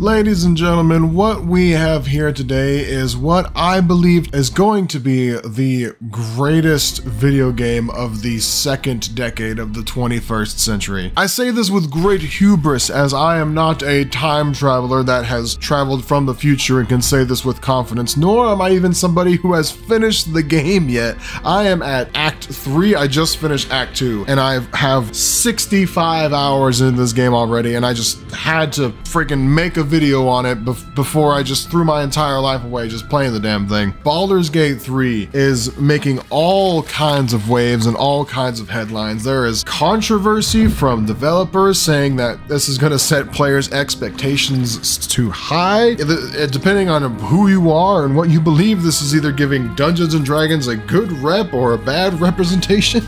Ladies and gentlemen, what we have here today is what I believe is going to be the greatest video game of the second decade of the 21st century. I say this with great hubris, as I am not a time traveler that has traveled from the future and can say this with confidence, nor am I even somebody who has finished the game yet. I am at Act 3, I just finished Act 2, and I have 65 hours in this game already, and I just had to freaking make a video on it before I just threw my entire life away just playing the damn thing. Baldur's Gate 3 is making all kinds of waves and all kinds of headlines. There is controversy from developers saying that this is going to set players' expectations too high. Depending on who you are and what you believe, this is either giving Dungeons & Dragons a good rep or a bad representation.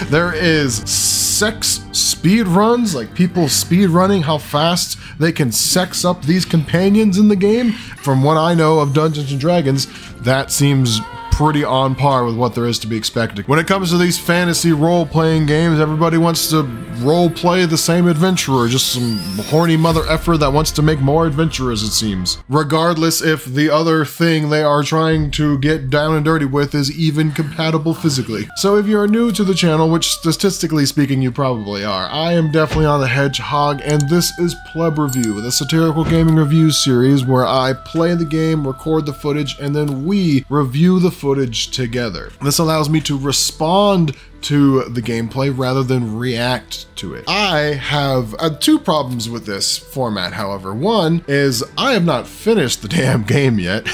There is sex speed runs, like people speed running how fast they can sex up these companions in the game. From what I know of Dungeons & Dragons, that seems pretty on par with what there is to be expected. When it comes to these fantasy role-playing games, everybody wants to role-play the same adventurer, just some horny mother effer that wants to make more adventurers, it seems. Regardless if the other thing they are trying to get down and dirty with is even compatible physically. So if you're new to the channel, which statistically speaking you probably are, I am definitely on the Hedgehog, and this is Pleb Review, the satirical gaming review series where I play the game, record the footage, and then we review the footage together. This allows me to respond to the gameplay rather than react to it. I have two problems with this format, however. One is I have not finished the damn game yet.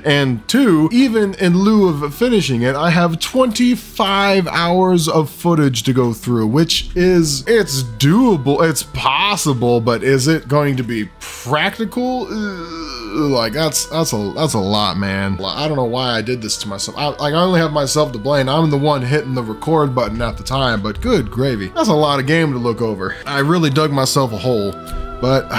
And two, even in lieu of finishing it, I have 25 hours of footage to go through, which is, it's doable, it's possible, but is it going to be practical? Like that's a lot, man. I don't know why I did this to myself. I only have myself to blame. I'm the one hitting the record button at the time, but good gravy. That's a lot of game to look over. I really dug myself a hole, but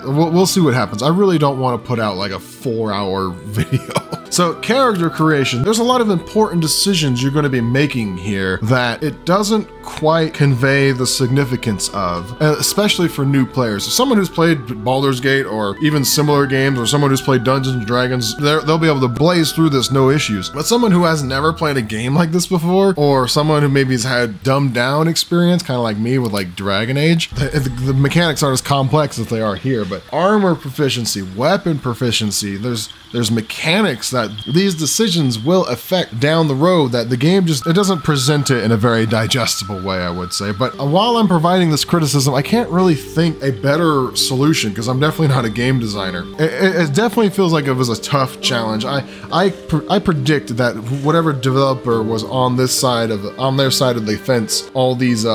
we'll see what happens. I really don't want to put out like a 4-hour video. So character creation, there's a lot of important decisions you're going to be making here that it doesn't quite convey the significance of, especially for new players. So someone who's played Baldur's Gate or even similar games, or someone who's played Dungeons & Dragons, they'll be able to blaze through this no issues. But someone who has never played a game like this before, or someone who maybe has had dumbed down experience, kind of like me with like Dragon Age, the mechanics aren't as complex as they are here, but armor proficiency, weapon proficiency, there's mechanics that these decisions will affect down the road that the game it doesn't present it in a very digestible way, I would say. But while I'm providing this criticism, I can't really think a better solution because I'm definitely not a game designer. It definitely feels like it was a tough challenge. I predict that whatever developer was on their side of the fence all these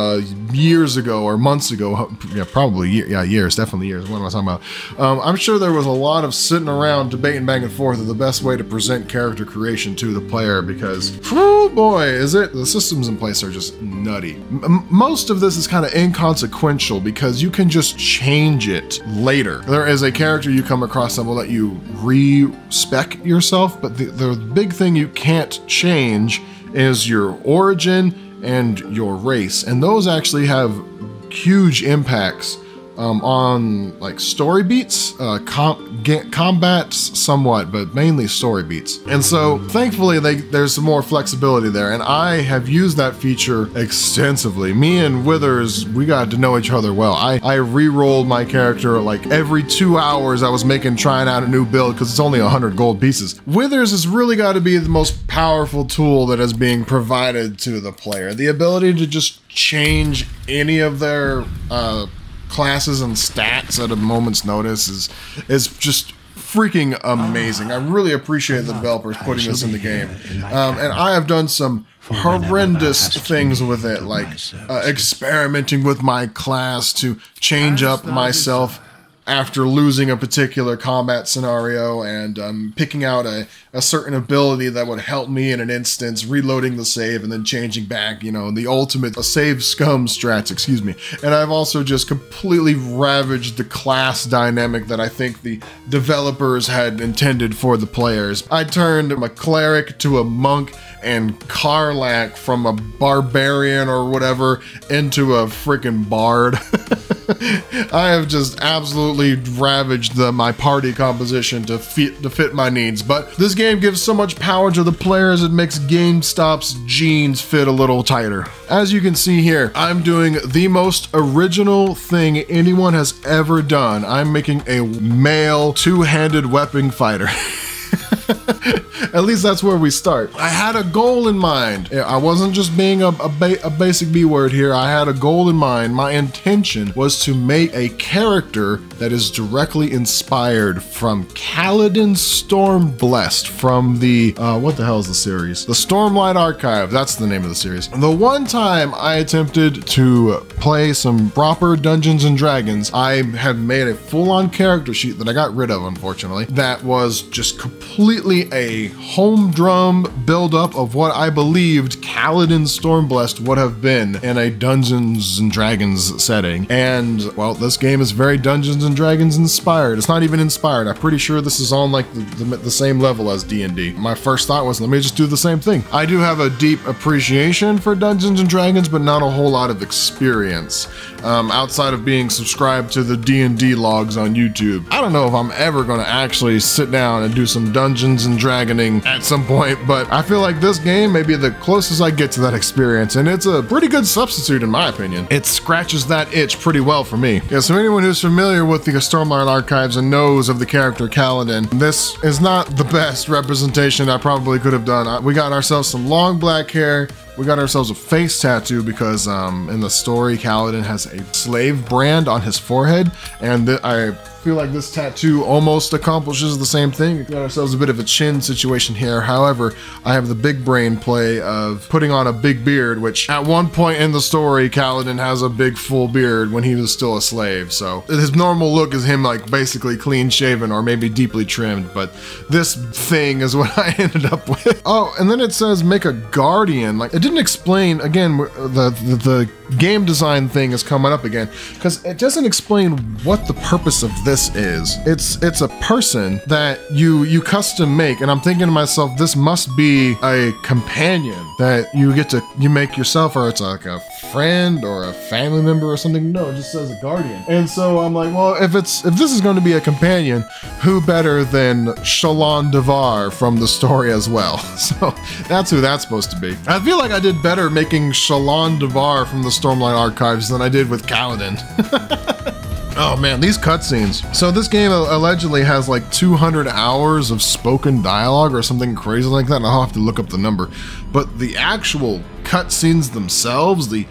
years ago or months ago, yeah, probably years, definitely years. What am I talking about? I'm sure there was a lot of sitting around debating back and forth of the best way to present character creation to the player, because oh boy, the systems in place are just nutty. Most of this is kind of inconsequential because you can just change it later. There is a character you come across that will let you re-spec yourself, but the big thing you can't change is your origin and your race, and those actually have huge impacts on like story beats, combats somewhat, but mainly story beats. And so thankfully there's some more flexibility there, and I have used that feature extensively. Me and Withers, we got to know each other well. I re-rolled my character like every 2 hours. I was trying out a new build because it's only 100 gold pieces. Withers has really got to be the most powerful tool that is being provided to the player. The ability to just change any of their classes and stats at a moment's notice is just freaking amazing. I really appreciate the developers putting this in the game. And I have done some horrendous things with it, like experimenting with my class to change up myself after losing a particular combat scenario, and picking out a certain ability that would help me in an instance, reloading the save and then changing back, you know, the ultimate save scum strats, excuse me. And I've also just completely ravaged the class dynamic that I think the developers had intended for the players. I turned a cleric to a monk, and Karlak from a barbarian or whatever into a freaking bard. I have just absolutely absolutely ravaged my party composition to fit my needs. But this game gives so much power to the players, it makes GameStop's jeans fit a little tighter. As you can see here, I'm doing the most original thing anyone has ever done. I'm making a male two-handed weapon fighter. At least that's where we start. I had a goal in mind. I wasn't just being a basic B word here. I had a goal in mind. My intention was to make a character that is directly inspired from Kaladin Stormblessed from the, what the hell is the series? The Stormlight Archive, that's the name of the series. The one time I attempted to play some proper Dungeons and Dragons, I had made a full-on character sheet that I got rid of, unfortunately, that was just completely a humdrum build-up of what I believed Kaladin Stormblessed would have been in a Dungeons and Dragons setting. And, well, this game is very Dungeons and Dragons inspired. It's not even inspired. I'm pretty sure this is on like the same level as D&D. My first thought was, let me just do the same thing. I do have a deep appreciation for Dungeons and Dragons, but not a whole lot of experience outside of being subscribed to the D&D logs on YouTube. I don't know if I'm ever going to actually sit down and do some Dungeons and Dragoning at some point, but I feel like this game may be the closest I get to that experience, and it's a pretty good substitute in my opinion. It scratches that itch pretty well for me. Yeah, so anyone who's familiar with the Stormlight Archives and knows of the character Kaladin, this is not the best representation I probably could have done. We got ourselves some long black hair. We got ourselves a face tattoo because in the story, Kaladin has a slave brand on his forehead, and I feel like this tattoo almost accomplishes the same thing. We got ourselves a bit of a chin situation here. However, I have the big brain play of putting on a big beard, which at one point in the story, Kaladin has a big full beard when he was still a slave. So his normal look is him like basically clean shaven or maybe deeply trimmed, but this thing is what I ended up with. Oh, and then it says make a guardian. Like, it didn't explain, again, the game design thing is coming up again, because it doesn't explain what the purpose of this is. It's a person that you custom make, and I'm thinking to myself, this must be a companion that you make yourself, or it's like a friend or a family member or something. No, it just says a guardian. And so I'm like, well, if this is going to be a companion, who better than Shalon Devar from the story as well? So that's who that's supposed to be. I feel like I did better making Shalon Devar from the Stormlight Archives than I did with Kaladin. Oh man, these cutscenes. So this game allegedly has like 200 hours of spoken dialogue or something crazy like that. I'll have to look up the number. But the actual cutscenes themselves, the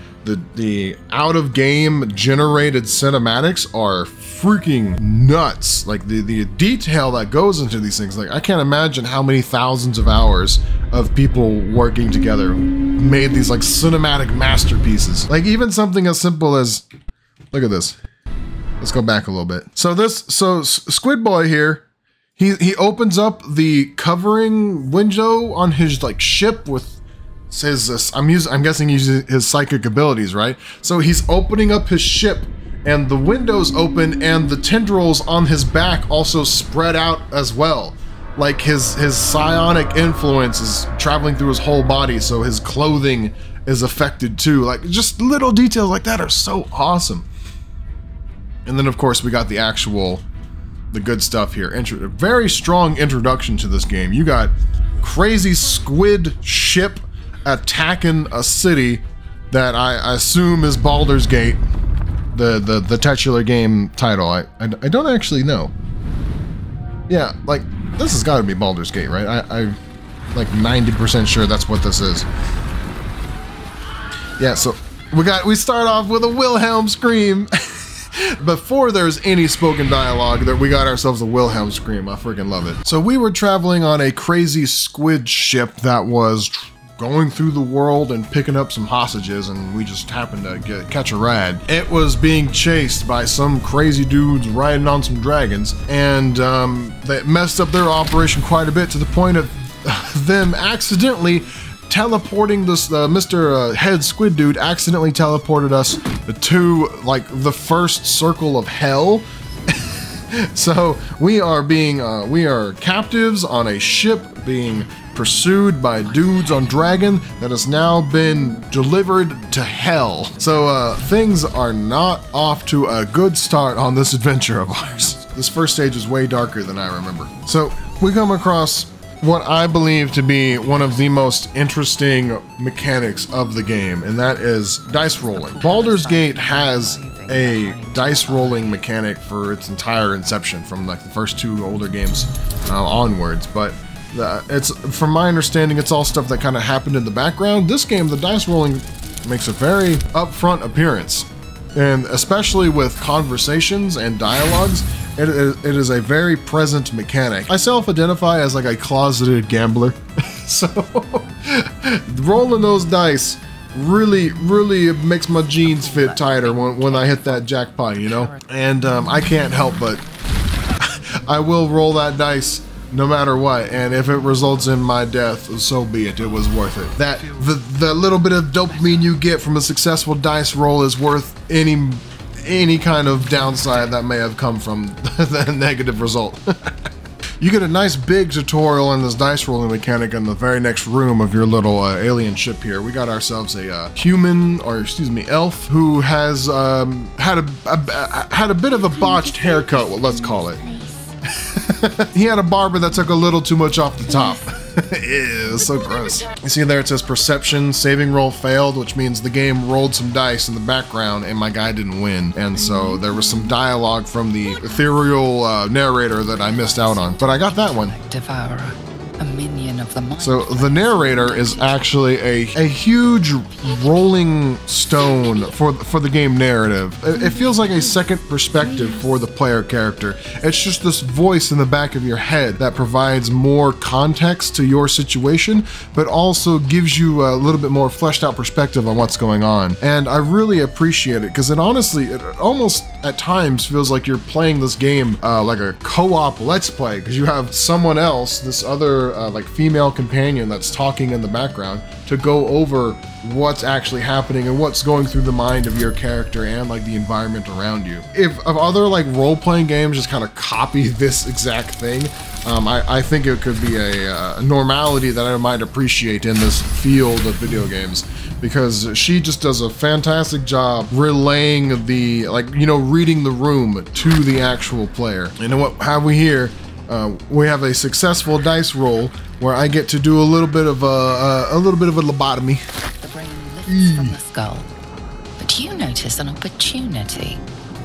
out-of-game generated cinematics are freaking nuts. Like the detail that goes into these things. Like, I can't imagine how many thousands of hours of people working together made these like cinematic masterpieces. Like even something as simple as, look at this. Let's go back a little bit. So Squid Boy here, he opens up the covering window on his like ship with his, I'm guessing using his psychic abilities, right? So he's opening up his ship and the windows open and the tendrils on his back also spread out as well. Like his psionic influence is traveling through his whole body, so his clothing is affected too. Like just little details like that are so awesome. And then, of course, we got the good stuff here. A very strong introduction to this game. You got crazy squid ship attacking a city that I assume is Baldur's Gate, the titular game title. I don't actually know. Yeah, like, this has got to be Baldur's Gate, right? I'm like 90% sure that's what this is. Yeah, so we start off with a Wilhelm scream. Before there's any spoken dialogue, that we got ourselves a Wilhelm scream. I freaking love it. So we were traveling on a crazy squid ship that was going through the world and picking up some hostages, and we just happened to catch a ride. It was being chased by some crazy dudes riding on some dragons, and they messed up their operation quite a bit, to the point of them accidentally teleporting this Mr. Head Squid Dude accidentally teleported us to like the first circle of hell. So we are captives on a ship being pursued by dudes on dragon that has now been delivered to hell. So things are not off to a good start on this adventure of ours. This first stage is way darker than I remember. So we come across what I believe to be one of the most interesting mechanics of the game, and that is dice rolling. Baldur's Gate has a dice rolling mechanic for its entire inception, from like the first 2 older games onwards, but it's, from my understanding, it's all stuff that kind of happened in the background. This game, the dice rolling makes a very upfront appearance, and especially with conversations and dialogues, it is a very present mechanic. I self-identify as like a closeted gambler, so rolling those dice really makes my jeans fit tighter when I hit that jackpot, you know? And I can't help but I will roll that dice no matter what, and if it results in my death, so be it. It was worth it. That the little bit of dopamine you get from a successful dice roll is worth any kind of downside that may have come from the negative result. You get a nice big tutorial on this dice rolling mechanic in the very next room of your little alien ship here. We got ourselves a human, or excuse me, elf, who has had a bit of a botched haircut, well, let's call it. He had a barber that took a little too much off the top. Ew, so gross. You see there it says perception, saving roll failed, which means the game rolled some dice in the background and my guy didn't win. And so there was some dialogue from the ethereal narrator that I missed out on. But I got that one. Devourer, a minion of the mind. So the narrator is actually a huge rolling stone for the game narrative. It feels like a second perspective for the player character. It's just this voice in the back of your head that provides more context to your situation, but also gives you a little bit more fleshed out perspective on what's going on. And I really appreciate it, because it almost at times feels like you're playing this game like a co-op let's play, because you have someone else, this other like female companion that's talking in the background to go over what's actually happening and what's going through the mind of your character and like the environment around you. If other like role-playing games just kind of copy this exact thing, I think it could be a normality that I might appreciate in this field of video games, because she just does a fantastic job relaying the, like, you know, reading the room to the actual player. And what have we here? We have a successful dice roll where I get to do a little bit of a lobotomy. The brain lifts from the skull, but you notice an opportunity.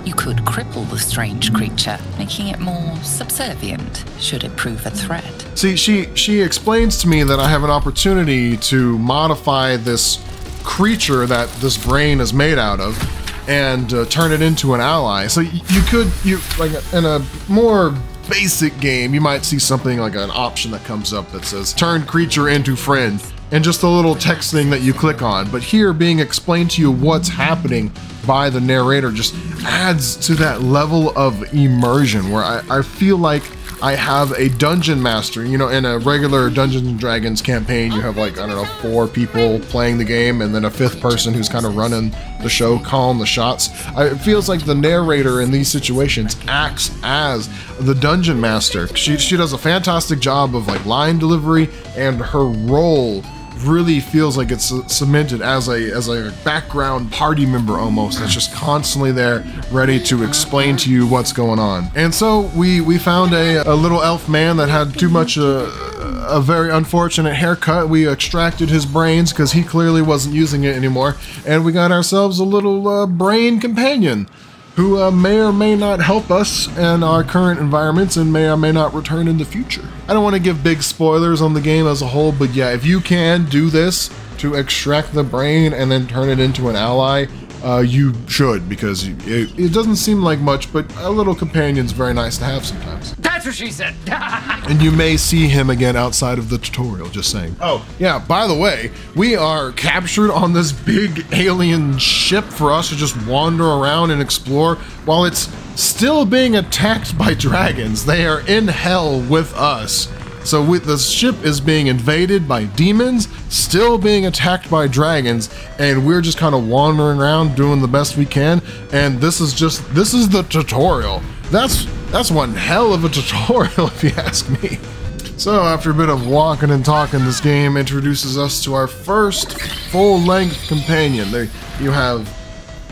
You could cripple the strange creature, making it more subservient, should it prove a threat. See, she explains to me that I have an opportunity to modify this creature that this brain is made out of and turn it into an ally. So you like in a more basic game, you might see something like an option that comes up that says turn creature into friend, and just a little text thing that you click on. But here, being explained to you what's happening by the narrator just adds to that level of immersion where I feel like I have a dungeon master. You know, in a regular Dungeons & Dragons campaign, you have like, I don't know, 4 people playing the game and then a 5th person who's kind of running the show, calling the shots. It feels like the narrator in these situations acts as the dungeon master. She does a fantastic job of like line delivery, and her role really feels like it's cemented as a background party member almost, that's just constantly there ready to explain to you what's going on. And so we found a little elf man that had too much a very unfortunate haircut. We extracted his brains because he clearly wasn't using it anymore, and we got ourselves a little brain companion who may or may not help us in our current environments and may or may not return in the future. I don't want to give big spoilers on the game as a whole, but yeah, if you can do this to extract the brain and then turn it into an ally, you should, because it doesn't seem like much, but a little companion's very nice to have sometimes. That's what she said. And you may see him again outside of the tutorial, just saying. Oh, yeah, by the way, we are captured on this big alien ship for us to just wander around and explore while it's still being attacked by dragons. They are in hell with us. So the ship is being invaded by demons, still being attacked by dragons, and we're just kind of wandering around doing the best we can. And this is the tutorial. That's one hell of a tutorial if you ask me. So after a bit of walking and talking, this game introduces us to our first full-length companion. You have,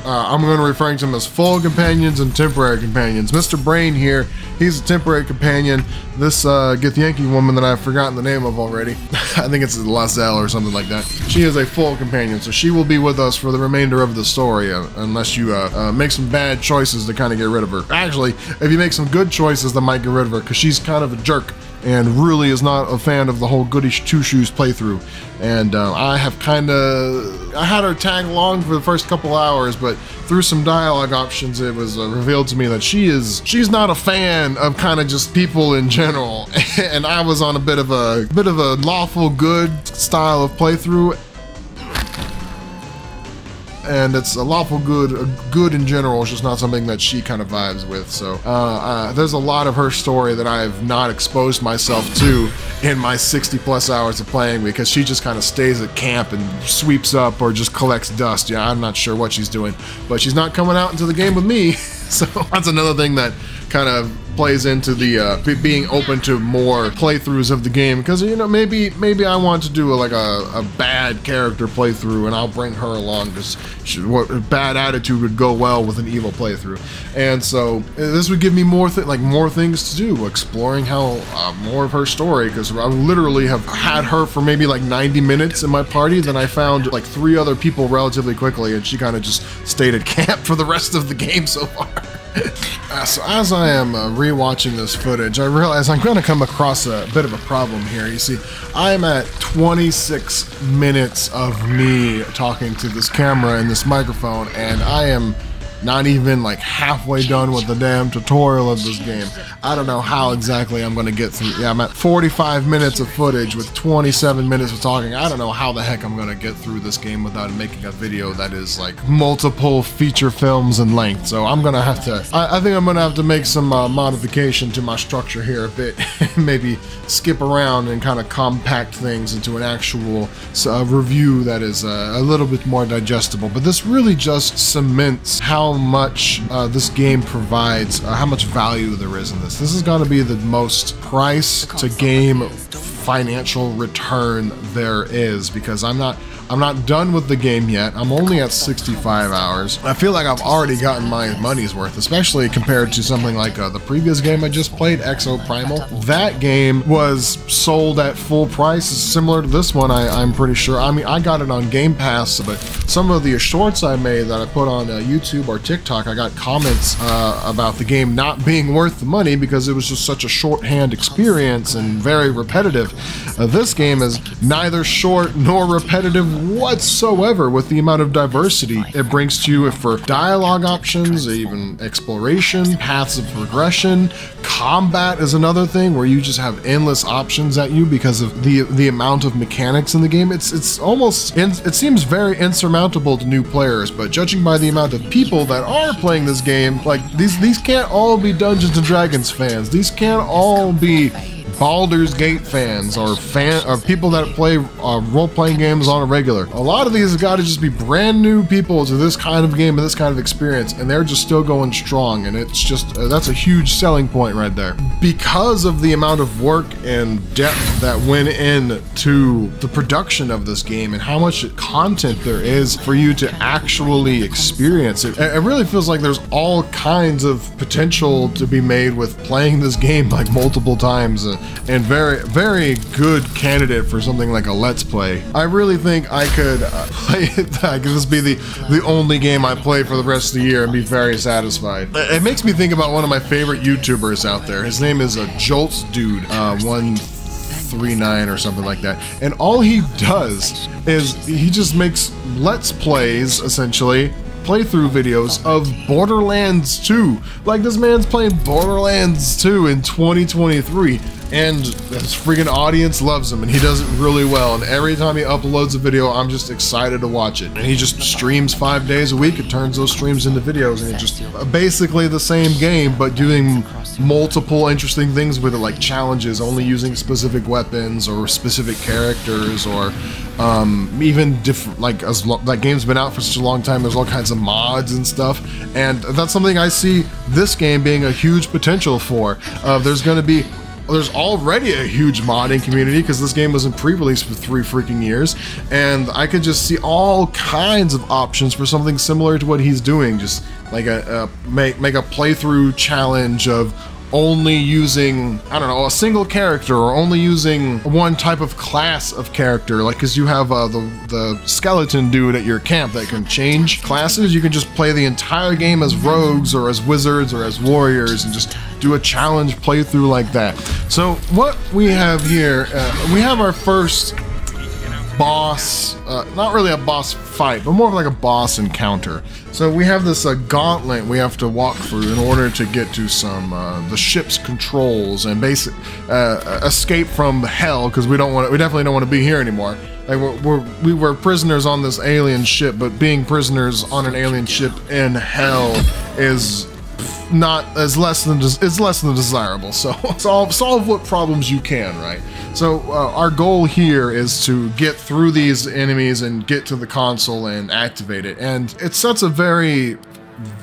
I'm going to refer to them as full companions and temporary companions. Mr. Brain here, he's a temporary companion. This Githyanki woman that I've forgotten the name of already, I think it's Lazelle or something like that. She is a full companion, so she will be with us for the remainder of the story, unless you make some bad choices to kind of get rid of her. Actually, if you make some good choices that might get rid of her, because she's kind of a jerk and really is not a fan of the whole goody two-shoes playthrough. And I had her tag along for the first couple hours, but through some dialogue options, it was revealed to me that she's not a fan of kind of just people in general. And I was on a bit of a lawful good style of playthrough. And it's a lawful good in general. It's just not something that she kind of vibes with. So there's a lot of her story that I have not exposed myself to in my 60+ hours of playing, because she just kind of stays at camp and sweeps up or just collects dust. Yeah, I'm not sure what she's doing, but she's not coming out into the game with me. So that's another thing that kind of plays into the being open to more playthroughs of the game, because you know, maybe I want to do a bad character playthrough and I'll bring her along, because what bad attitude would go well with an evil playthrough. And so this would give me more things to do, exploring how more of her story, because I literally have had her for maybe like 90 minutes in my party, then I found like 3 other people relatively quickly, and she kind of just stayed at camp for the rest of the game so far. So as I am rewatching this footage, I realize I'm going to come across a bit of a problem here. You see, I am at 26 minutes of me talking to this camera and this microphone, and I am not even like halfway done with the damn tutorial of this game. I don't know how exactly I'm going to get through. Yeah, I'm at 45 minutes of footage with 27 minutes of talking. I don't know how the heck I'm going to get through this game without making a video that is like multiple feature films in length. So I'm going to have to, I think I'm going to have to make some modification to my structure here a bit. Maybe skip around and kind of compact things into an actual review that is a little bit more digestible. But this really just cements how much this game provides, how much value there is in this. This is going to be the most price to game financial return there is, because I'm not done with the game yet. I'm only at 65 hours. I feel like I've already gotten my money's worth, especially compared to something like the previous game I just played, Exo Primal. That game was sold at full price, similar to this one, I'm pretty sure. I mean, I got it on Game Pass, but some of the shorts I made that I put on YouTube or TikTok, I got comments about the game not being worth the money because it was just such a shorthand experience and very repetitive. This game is neither short nor repetitive whatsoever with the amount of diversity it brings to you for dialogue options, even exploration, paths of progression. Combat is another thing where you just have endless options at you because of the amount of mechanics in the game. It's almost, it seems very insurmountable to new players, but judging by the amount of people that are playing this game, like these can't all be Dungeons & Dragons fans. These can't all be Baldur's Gate fans or people that play role-playing games on a regular. A lot of these have got to just be brand new people to this kind of game and this kind of experience, and they're just still going strong, and it's just that's a huge selling point right there. Because of the amount of work and depth that went into the production of this game and how much content there is for you to actually experience it, it really feels like there's all kinds of potential to be made with playing this game like multiple times. And very, very good candidate for something like a Let's Play. I really think I could play it. I could just be the only game I play for the rest of the year and be very satisfied. It makes me think about one of my favorite YouTubers out there. His name is Jolts Dude 139 or something like that. And all he does is he just makes Let's Plays, essentially, playthrough videos of Borderlands 2. Like, this man's playing Borderlands 2 in 2023, and his freaking audience loves him, and he does it really well. And every time he uploads a video, I'm just excited to watch it. And he just streams 5 days a week. It turns those streams into videos, and it's just basically the same game, but doing multiple interesting things with it, like challenges, only using specific weapons or specific characters, or even different, like that game's been out for such a long time, there's all kinds of mods and stuff, and that's something I see this game being a huge potential for. There's going to be there's already a huge modding community because this game was in pre-release for 3 freaking years, and I could just see all kinds of options for something similar to what he's doing. Just like make a playthrough challenge of only using, I don't know, a single character, or only using one type of class of character. Like, because you have the skeleton dude at your camp that can change classes. You can just play the entire game as rogues or as wizards or as warriors and just do a challenge playthrough like that. So what we have here, we have our first boss, not really a boss fight, but more of like a boss encounter. So we have this gauntlet we have to walk through in order to get to some the ship's controls and basic escape from hell, because we definitely don't want to be here anymore. Like we were prisoners on this alien ship, but being prisoners on an alien ship in hell is less than desirable. So solve what problems you can, right? So our goal here is to get through these enemies and get to the console and activate it, and it sets a very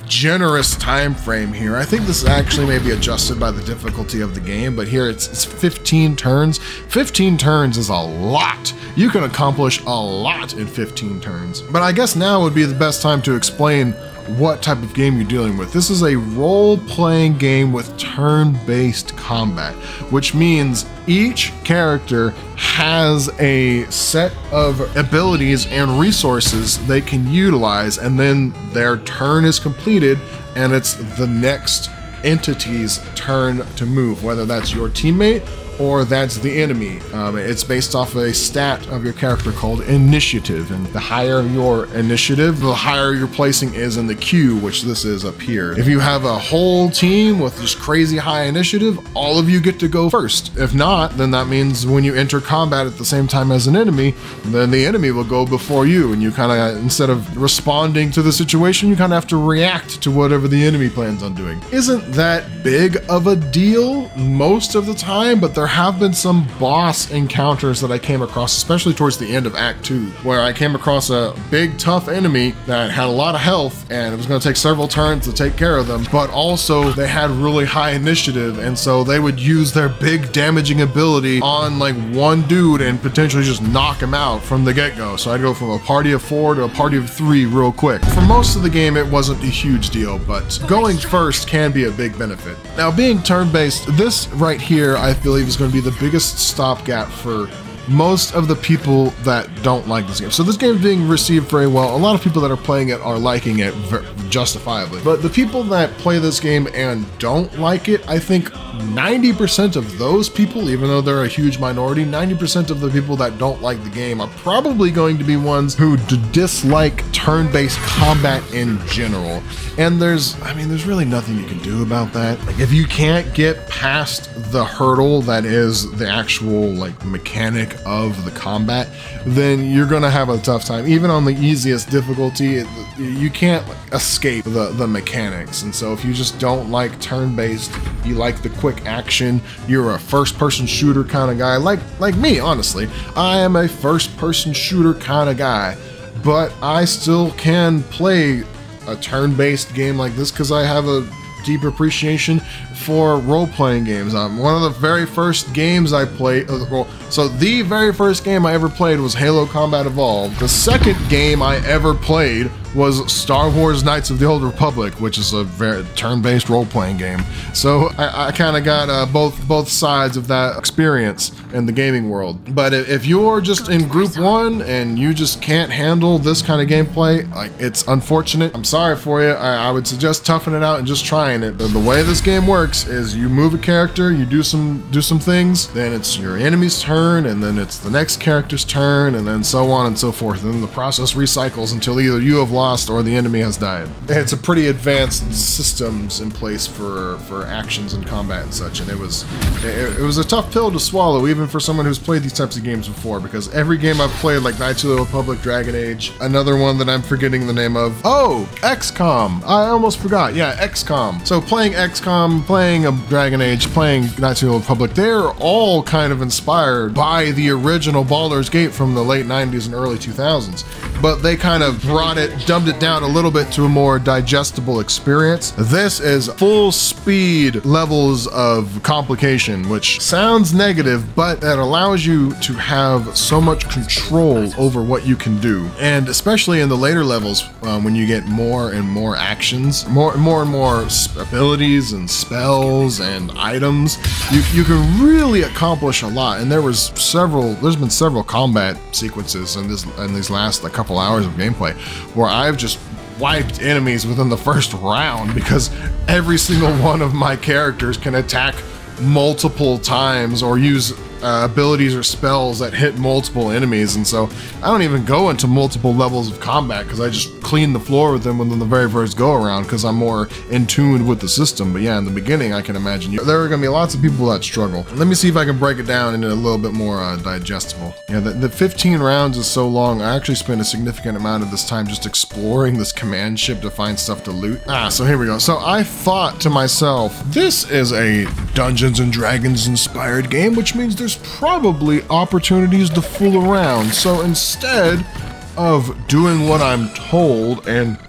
generous time frame here. I think this actually may be adjusted by the difficulty of the game, but here it's 15 turns. 15 turns is a lot. You can accomplish a lot in 15 turns. But I guess now would be the best time to explain what type of game you're dealing with. This is a role-playing game with turn-based combat, which means each character has a set of abilities and resources they can utilize, and then their turn is completed and it's the next entity's turn to move, whether that's your teammate or that's the enemy. It's based off a stat of your character called initiative, and the higher your initiative, the higher your placing is in the queue, which this is up here. If you have a whole team with just crazy high initiative, all of you get to go first. If not, then that means when you enter combat at the same time as an enemy, then the enemy will go before you, and you kind of, instead of responding to the situation, you kind of have to react to whatever the enemy plans on doing. Isn't that big of a deal most of the time, but there have been some boss encounters that I came across, especially towards the end of Act 2, where I came across a big tough enemy that had a lot of health, and it was going to take several turns to take care of them, but also they had really high initiative, and so they would use their big damaging ability on like one dude and potentially just knock him out from the get-go. So I'd go from a party of 4 to a party of 3 real quick. For most of the game, it wasn't a huge deal, but going first can be a big benefit. Now, being turn-based, this right here, I believe, is going to be the biggest stopgap for most of the people that don't like this game. So this game is being received very well. A lot of people that are playing it are liking it justifiably. But the people that play this game and don't like it, I think 90% of those people, even though they're a huge minority, 90% of the people that don't like the game are probably going to be ones who dislike turn-based combat in general. And there's really nothing you can do about that. Like, if you can't get past the hurdle that is the actual like mechanic of the combat, then you're gonna have a tough time. Even on the easiest difficulty, you can't escape the mechanics. And so if you just don't like turn-based, you like the quick action, you're a first-person shooter kind of guy, like me, honestly. I am a first-person shooter kind of guy, but I still can play a turn-based game like this because I have a deep appreciation for role-playing games. One of the very first games I played, so the very first game I ever played was Halo Combat Evolved. The second game I ever played was Star Wars Knights of the Old Republic, which is a very turn-based role-playing game. So I kind of got both sides of that experience in the gaming world. But if you're just in group 1 and you just can't handle this kind of gameplay, like, it's unfortunate. I'm sorry for you. I would suggest toughing it out and just trying it. But the way this game works is you move a character, you do some things, then it's your enemy's turn, and then it's the next character's turn, and then so on and so forth. And then the process recycles until either you have lost or the enemy has died. It's a pretty advanced systems in place for actions and combat and such, and it was a tough pill to swallow, even for someone who's played these types of games before, because every game I've played, like Knights of the Republic, Dragon Age, another one that I'm forgetting the name of, oh, XCOM, I almost forgot, yeah, XCOM. So playing XCOM, playing a Dragon Age, playing Knights of the Republic, they're all kind of inspired by the original Baldur's Gate from the late 90s and early 2000s. but they kind of dumbed it down a little bit to a more digestible experience. This is full speed levels of complication, which sounds negative, but it allows you to have so much control over what you can do. And especially in the later levels, when you get more and more actions, more and more abilities and spells and items, you can really accomplish a lot. And there's been several combat sequences in these last couple hours of gameplay where I've just wiped enemies within the first round because every single one of my characters can attack multiple times or use abilities or spells that hit multiple enemies, and so I don't even go into multiple levels of combat because I just clean the floor with them within the very first go around because I'm more in tune with the system. But yeah, in the beginning, I can imagine there are going to be lots of people that struggle. Let me see if I can break it down into a little bit more digestible. Yeah, the 15 rounds is so long. I actually spent a significant amount of this time just exploring this command ship to find stuff to loot. So here we go. So I thought to myself, this is a Dungeons and Dragons inspired game, which means there's probably opportunities to fool around. So instead of doing what I'm told and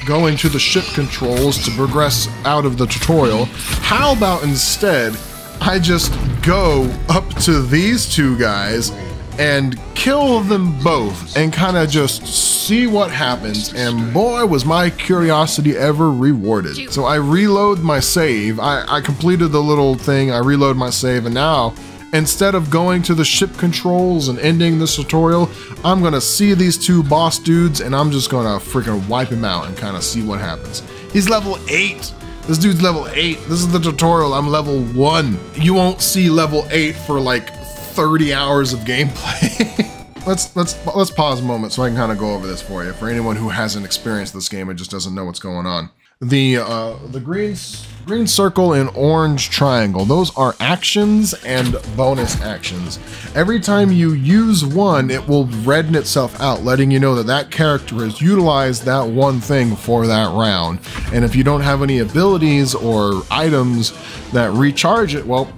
going to the ship controls to progress out of the tutorial, how about instead I just go up to these two guys and kill them both and kind of just see what happens, and boy was my curiosity ever rewarded. So I reload my save, I completed the little thing, I reload my save, and now instead of going to the ship controls and ending this tutorial, I'm gonna see these two boss dudes and I'm just gonna freaking wipe him out and kind of see what happens. He's level 8. This dude's level 8. This is the tutorial, I'm level 1. You won't see level 8 for like 30 hours of gameplay. Let's pause a moment so I can kind of go over this for you. For anyone who hasn't experienced this game and just doesn't know what's going on. The green circle and orange triangle, those are actions and bonus actions. Every time you use one, it will redden itself out, letting you know that that character has utilized that one thing for that round. And if you don't have any abilities or items that recharge it, well,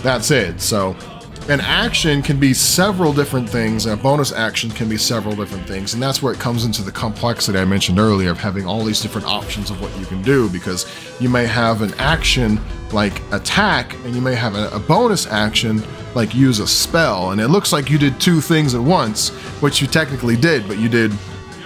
that's it. So an action can be several different things, and a bonus action can be several different things, and that's where it comes into the complexity I mentioned earlier of having all these different options of what you can do, because you may have an action like attack, and you may have a bonus action like use a spell, and it looks like you did two things at once, which you technically did, but you did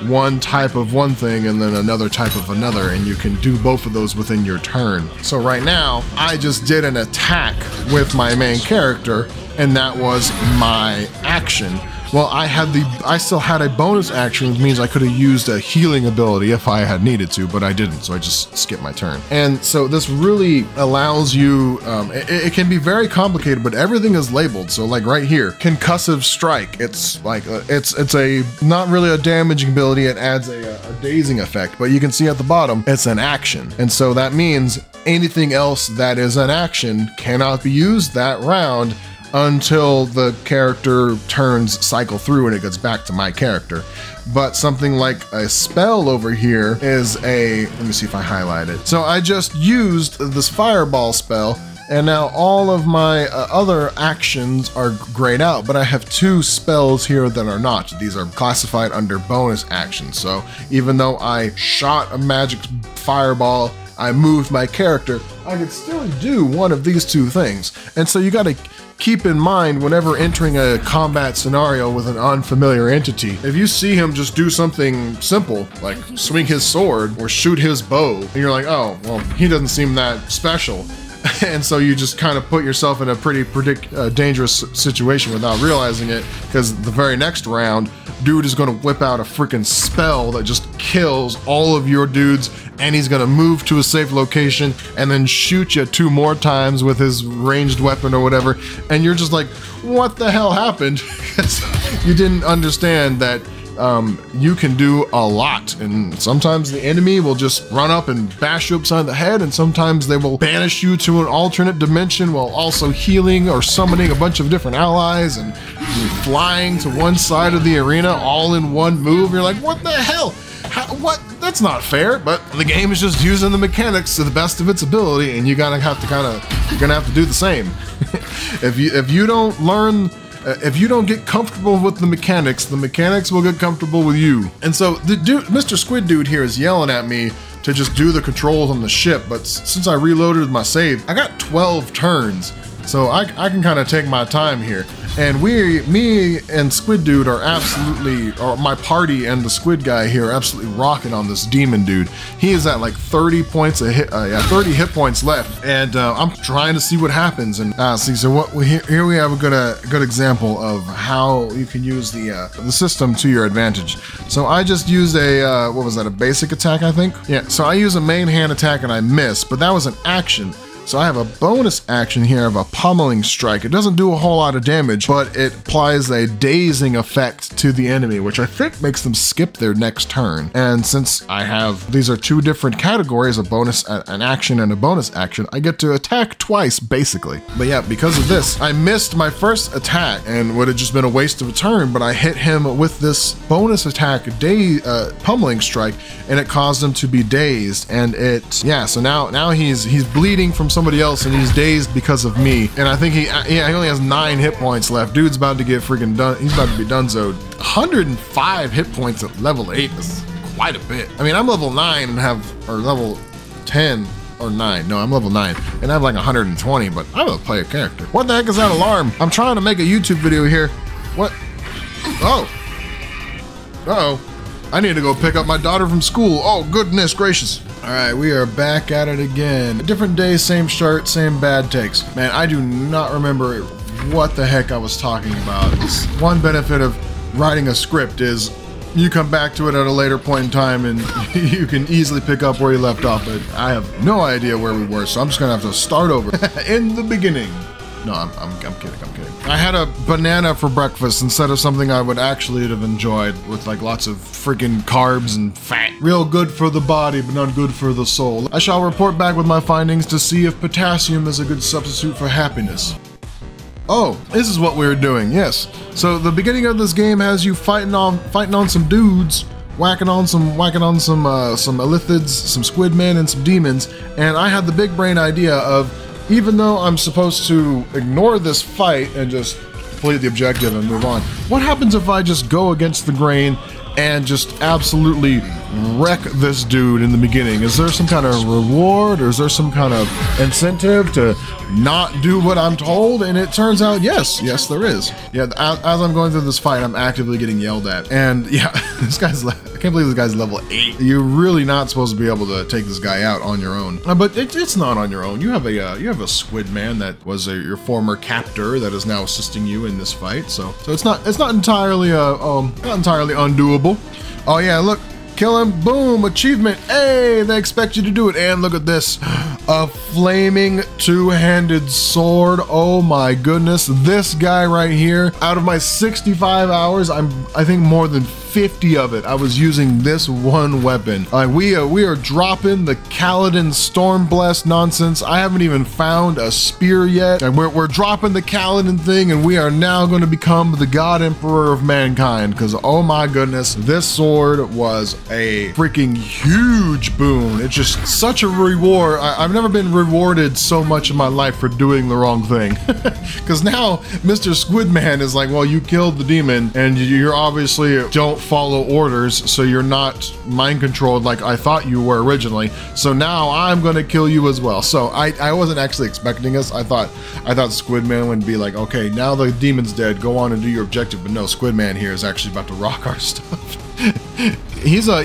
one type of one thing and then another type of another, and you can do both of those within your turn. So right now, I just did an attack with my main character, and that was my action. Well, I still had a bonus action, which means I could have used a healing ability if I had needed to, but I didn't, so I just skipped my turn. And so this really allows you, it can be very complicated, but everything is labeled. So like right here, concussive strike. It's like, it's a not really a damaging ability, it adds a dazing effect, but you can see at the bottom, it's an action. And so that means anything else that is an action cannot be used that round until the character turns cycle through and it gets back to my character. But something like a spell over here is let me see if I highlight it. So I just used this fireball spell, and now all of my other actions are grayed out, but I have two spells here that are not. These are classified under bonus actions. So even though I shot a magic fireball, I moved my character, I could still do one of these two things. And so you gotta keep in mind whenever entering a combat scenario with an unfamiliar entity, if you see him just do something simple, like swing his sword or shoot his bow, and you're like, oh, well, he doesn't seem that special. And so you just kind of put yourself in a pretty dangerous situation without realizing it, because the very next round, dude is going to whip out a freaking spell that just kills all of your dudes, and he's going to move to a safe location and then shoot you 2 more times with his ranged weapon or whatever, and you're just like, what the hell happened? Because you didn't understand that you can do a lot, and sometimes the enemy will just run up and bash you upside the head, and sometimes they will banish you to an alternate dimension while also healing or summoning a bunch of different allies and flying to one side of the arena all in one move. You're like, what the hell? What? That's not fair. But the game is just using the mechanics to the best of its ability, and you're gonna have to do the same. If you don't learn If you don't get comfortable with the mechanics will get comfortable with you. And so the dude, Mr. Squid Dude here is yelling at me to just do the controls on the ship, but since I reloaded my save, I got 12 turns. So I can kind of take my time here. And me and Squid Dude are absolutely, or my party and the Squid guy here are absolutely rocking on this demon dude. He is at like 30 points a hit, 30 hit points left, and I'm trying to see what happens. And see, so here we have a good example of how you can use the system to your advantage. So I just used a what was that? A basic attack, I think. Yeah. So I use a main hand attack and I miss, but that was an action. So I have a bonus action here of a pummeling strike. It doesn't do a whole lot of damage, but it applies a dazing effect to the enemy, which I think makes them skip their next turn. And since I have, these are two different categories, a bonus, an action and a bonus action, I get to attack twice, basically. But yeah, because of this, I missed my first attack and would have just been a waste of a turn, but I hit him with this bonus attack, pummeling strike, and it caused him to be dazed. And so now he's bleeding from somebody else and he's dazed because of me. And I think he only has 9 hit points left. Dude's about to get freaking done. He's about to be donezoed. 105 hit points at level 8 is quite a bit. I mean, I'm level 9 and or level 10 or 9. No, I'm level 9 and I have like 120, but I'm gonna play a character. What the heck is that alarm? I'm trying to make a YouTube video here. What? Oh. Uh-oh. I need to go pick up my daughter from school. Oh, goodness gracious. All right, we are back at it again. A different day, same shirt, same bad takes. Man, I do not remember what the heck I was talking about. It's one benefit of writing a script is you come back to it at a later point in time and you can easily pick up where you left off, but I have no idea where we were, so I'm just gonna have to start over in the beginning. No, I'm kidding, I'm kidding. I had a banana for breakfast instead of something I would actually have enjoyed with like lots of freaking carbs and fat. Real good for the body, but not good for the soul. I shall report back with my findings to see if potassium is a good substitute for happiness. Oh, this is what we're doing, yes. So the beginning of this game has you fighting on some dudes, whacking on some elithids, some squid men, and some demons, and I had the big brain idea of, even though I'm supposed to ignore this fight and just complete the objective and move on, what happens if I just go against the grain and just absolutely wreck this dude in the beginning? Is there some kind of reward, or is there some kind of incentive to not do what I'm told? And it turns out, yes, there is. Yeah, as I'm going through this fight, I'm actively getting yelled at. And yeah, I can't believe this guy's level 8. You're really not supposed to be able to take this guy out on your own. But it's not on your own. You have a squid man that was your former captor that is now assisting you in this fight. So it's not entirely undoable. Oh yeah, look. Kill him, boom, achievement, hey, they expect you to do it. And look at this, a flaming two-handed sword. Oh my goodness, this guy right here, out of my 65 hours, I think more than 50 of it, I was using this one weapon. We are dropping the Kaladin Stormblessed nonsense. I haven't even found a spear yet. And we're dropping the Kaladin thing, and we are now going to become the God Emperor of mankind, because oh my goodness, this sword was a freaking huge boon. It's just such a reward. I've never been rewarded so much in my life for doing the wrong thing. Because now Mr. Squidman is like, well, you killed the demon and you're obviously don't follow orders, so you're not mind controlled like I thought you were originally. So now I'm gonna kill you as well. So I wasn't actually expecting this. I thought Squidman would be like, okay, now the demon's dead, go on and do your objective. But no, Squidman here is actually about to rock our stuff. He's a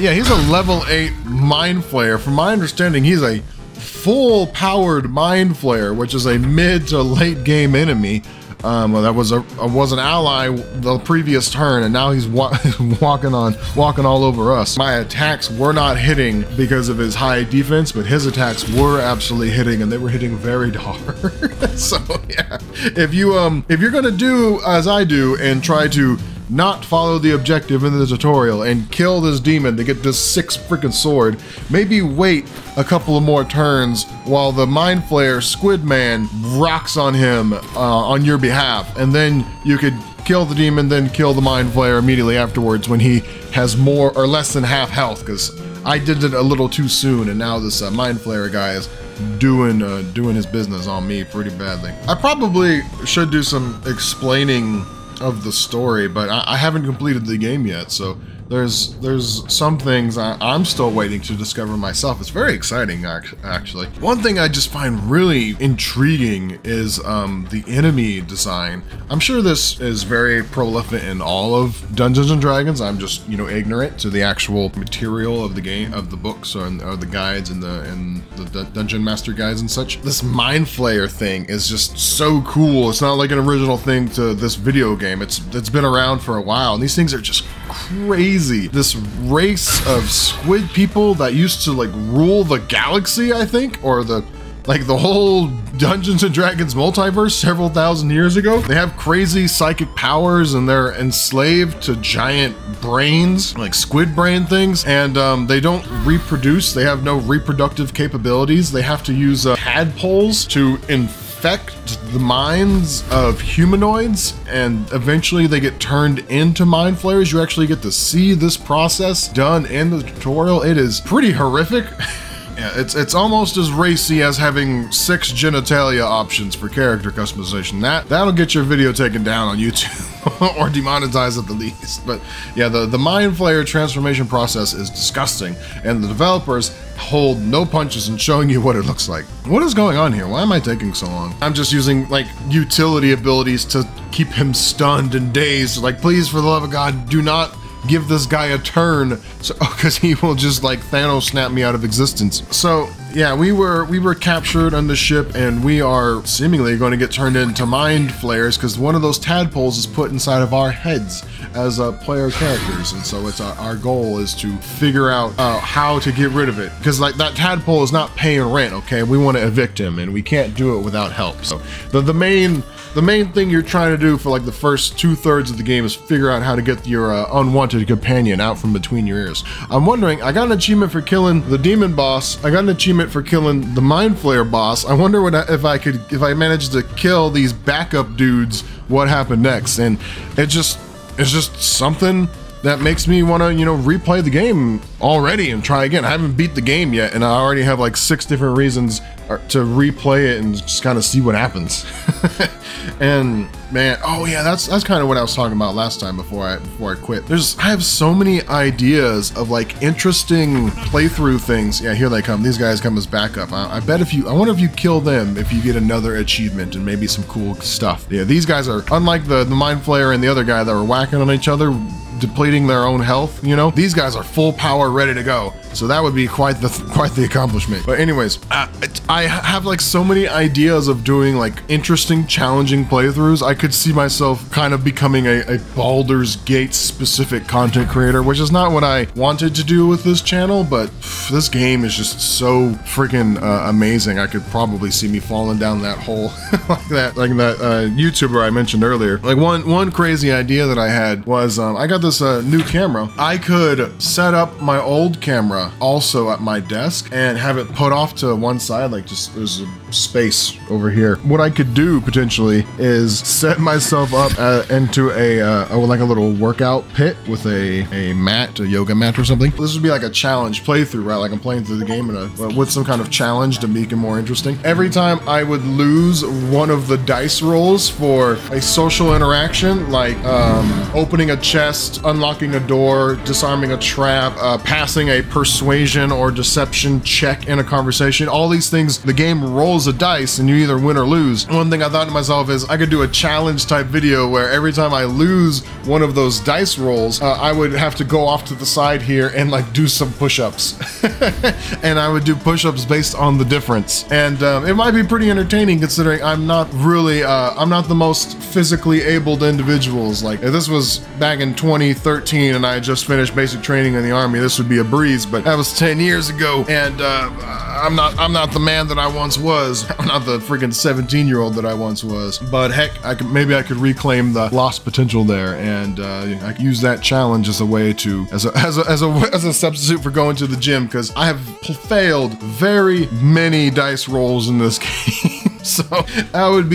level 8 mind flayer. From my understanding, he's a full powered mind flayer, which is a mid to late game enemy. That was an ally the previous turn, and now he's walking all over us. My attacks were not hitting because of his high defense, but his attacks were absolutely hitting, and they were hitting very hard. So yeah, if you're gonna do as I do and try to not follow the objective in the tutorial and kill this demon to get this 6 freaking sword, maybe wait a couple of more turns while the Mind Flayer Squid Man rocks on him on your behalf, and then you could kill the demon, then kill the Mind Flayer immediately afterwards when he has more or less than half health, because I did it a little too soon, and now this Mind Flayer guy is doing his business on me pretty badly. I probably should do some explaining of the story, but I haven't completed the game yet, so there's some things I'm still waiting to discover myself. It's very exciting, actually. One thing I just find really intriguing is the enemy design. I'm sure this is very prolific in all of Dungeons and Dragons. I'm just, you know, ignorant to the actual material of the game, of the books or the guides and the Dungeon Master guides and such. This Mind Flayer thing is just so cool. It's not like an original thing to this video game. It's been around for a while, and these things are just crazy. This race of squid people that used to like rule the galaxy, I think, or the whole Dungeons and Dragons multiverse several thousand years ago. They have crazy psychic powers and they're enslaved to giant brains, like squid brain things, and they don't reproduce. They have no reproductive capabilities. They have to use tadpoles to infect the minds of humanoids, and eventually they get turned into mind flayers. You actually get to see this process done in the tutorial. It is pretty horrific. Yeah, it's almost as racy as having 6 genitalia options for character customization. That'll get your video taken down on YouTube or demonetized at the least. But yeah, the Mind Flayer transformation process is disgusting, and the developers hold no punches in showing you what it looks like. What is going on here? Why am I taking so long? I'm just using like utility abilities to keep him stunned and dazed. Like, please, for the love of God, do not give this guy a turn, so because he will just like Thanos snap me out of existence. So yeah, we were captured on the ship, and we are seemingly going to get turned into mind flayers because one of those tadpoles is put inside of our heads as player characters, and so it's our goal is to figure out how to get rid of it, because like that tadpole is not paying rent. Okay, we want to evict him, and we can't do it without help. So the main thing you're trying to do for like the first 2/3 of the game is figure out how to get your unwanted companion out from between your ears. I'm wondering, I got an achievement for killing the demon boss. I got an achievement for killing the Mind Flayer boss. I wonder if I managed to kill these backup dudes, what happened next? And it's just something that makes me want to, you know, replay the game already and try again. I haven't beat the game yet, and I already have like 6 different reasons to replay it and just kind of see what happens. And man, oh yeah, that's kind of what I was talking about last time before I quit. I have so many ideas of like interesting playthrough things. Yeah, here they come. These guys come as backup. I wonder if you kill them, if you get another achievement and maybe some cool stuff. Yeah, these guys are unlike the Mind Flayer and the other guy that were whacking on each other, depleting their own health, you know. These guys are full power, ready to go. So that would be quite the accomplishment. But anyways, I have like so many ideas of doing like interesting, challenging playthroughs. I could see myself kind of becoming a Baldur's Gate specific content creator, which is not what I wanted to do with this channel, but this game is just so freaking amazing. I could probably see me falling down that hole like that YouTuber I mentioned earlier. Like one crazy idea that I had was I got this new camera. I could set up my old camera also at my desk and have it put off to one side, like just there's a space over here. What I could do potentially is set myself up into like a little workout pit with a mat, a yoga mat or something. This would be like a challenge playthrough, right? Like I'm playing through the game with some kind of challenge to make it more interesting. Every time I would lose one of the dice rolls for a social interaction, like opening a chest, unlocking a door, disarming a trap, passing a persuasion or deception check in a conversation, all these things, the game rolls a dice and you either win or lose. One thing I thought to myself is I could do a challenge type video where every time I lose one of those dice rolls, I would have to go off to the side here and like do some push-ups. And I would do push-ups based on the difference. And it might be pretty entertaining considering I'm not the most physically abled individuals. Like if this was back in 2013 and I had just finished basic training in the Army, this would be a breeze, but that was 10 years ago, and I'm not the man that I once was. I'm not the freaking 17-year-old that I once was. But heck, maybe I could reclaim the lost potential there, and I could use that challenge as a way to as a substitute for going to the gym, because I have failed very many dice rolls in this game. So that would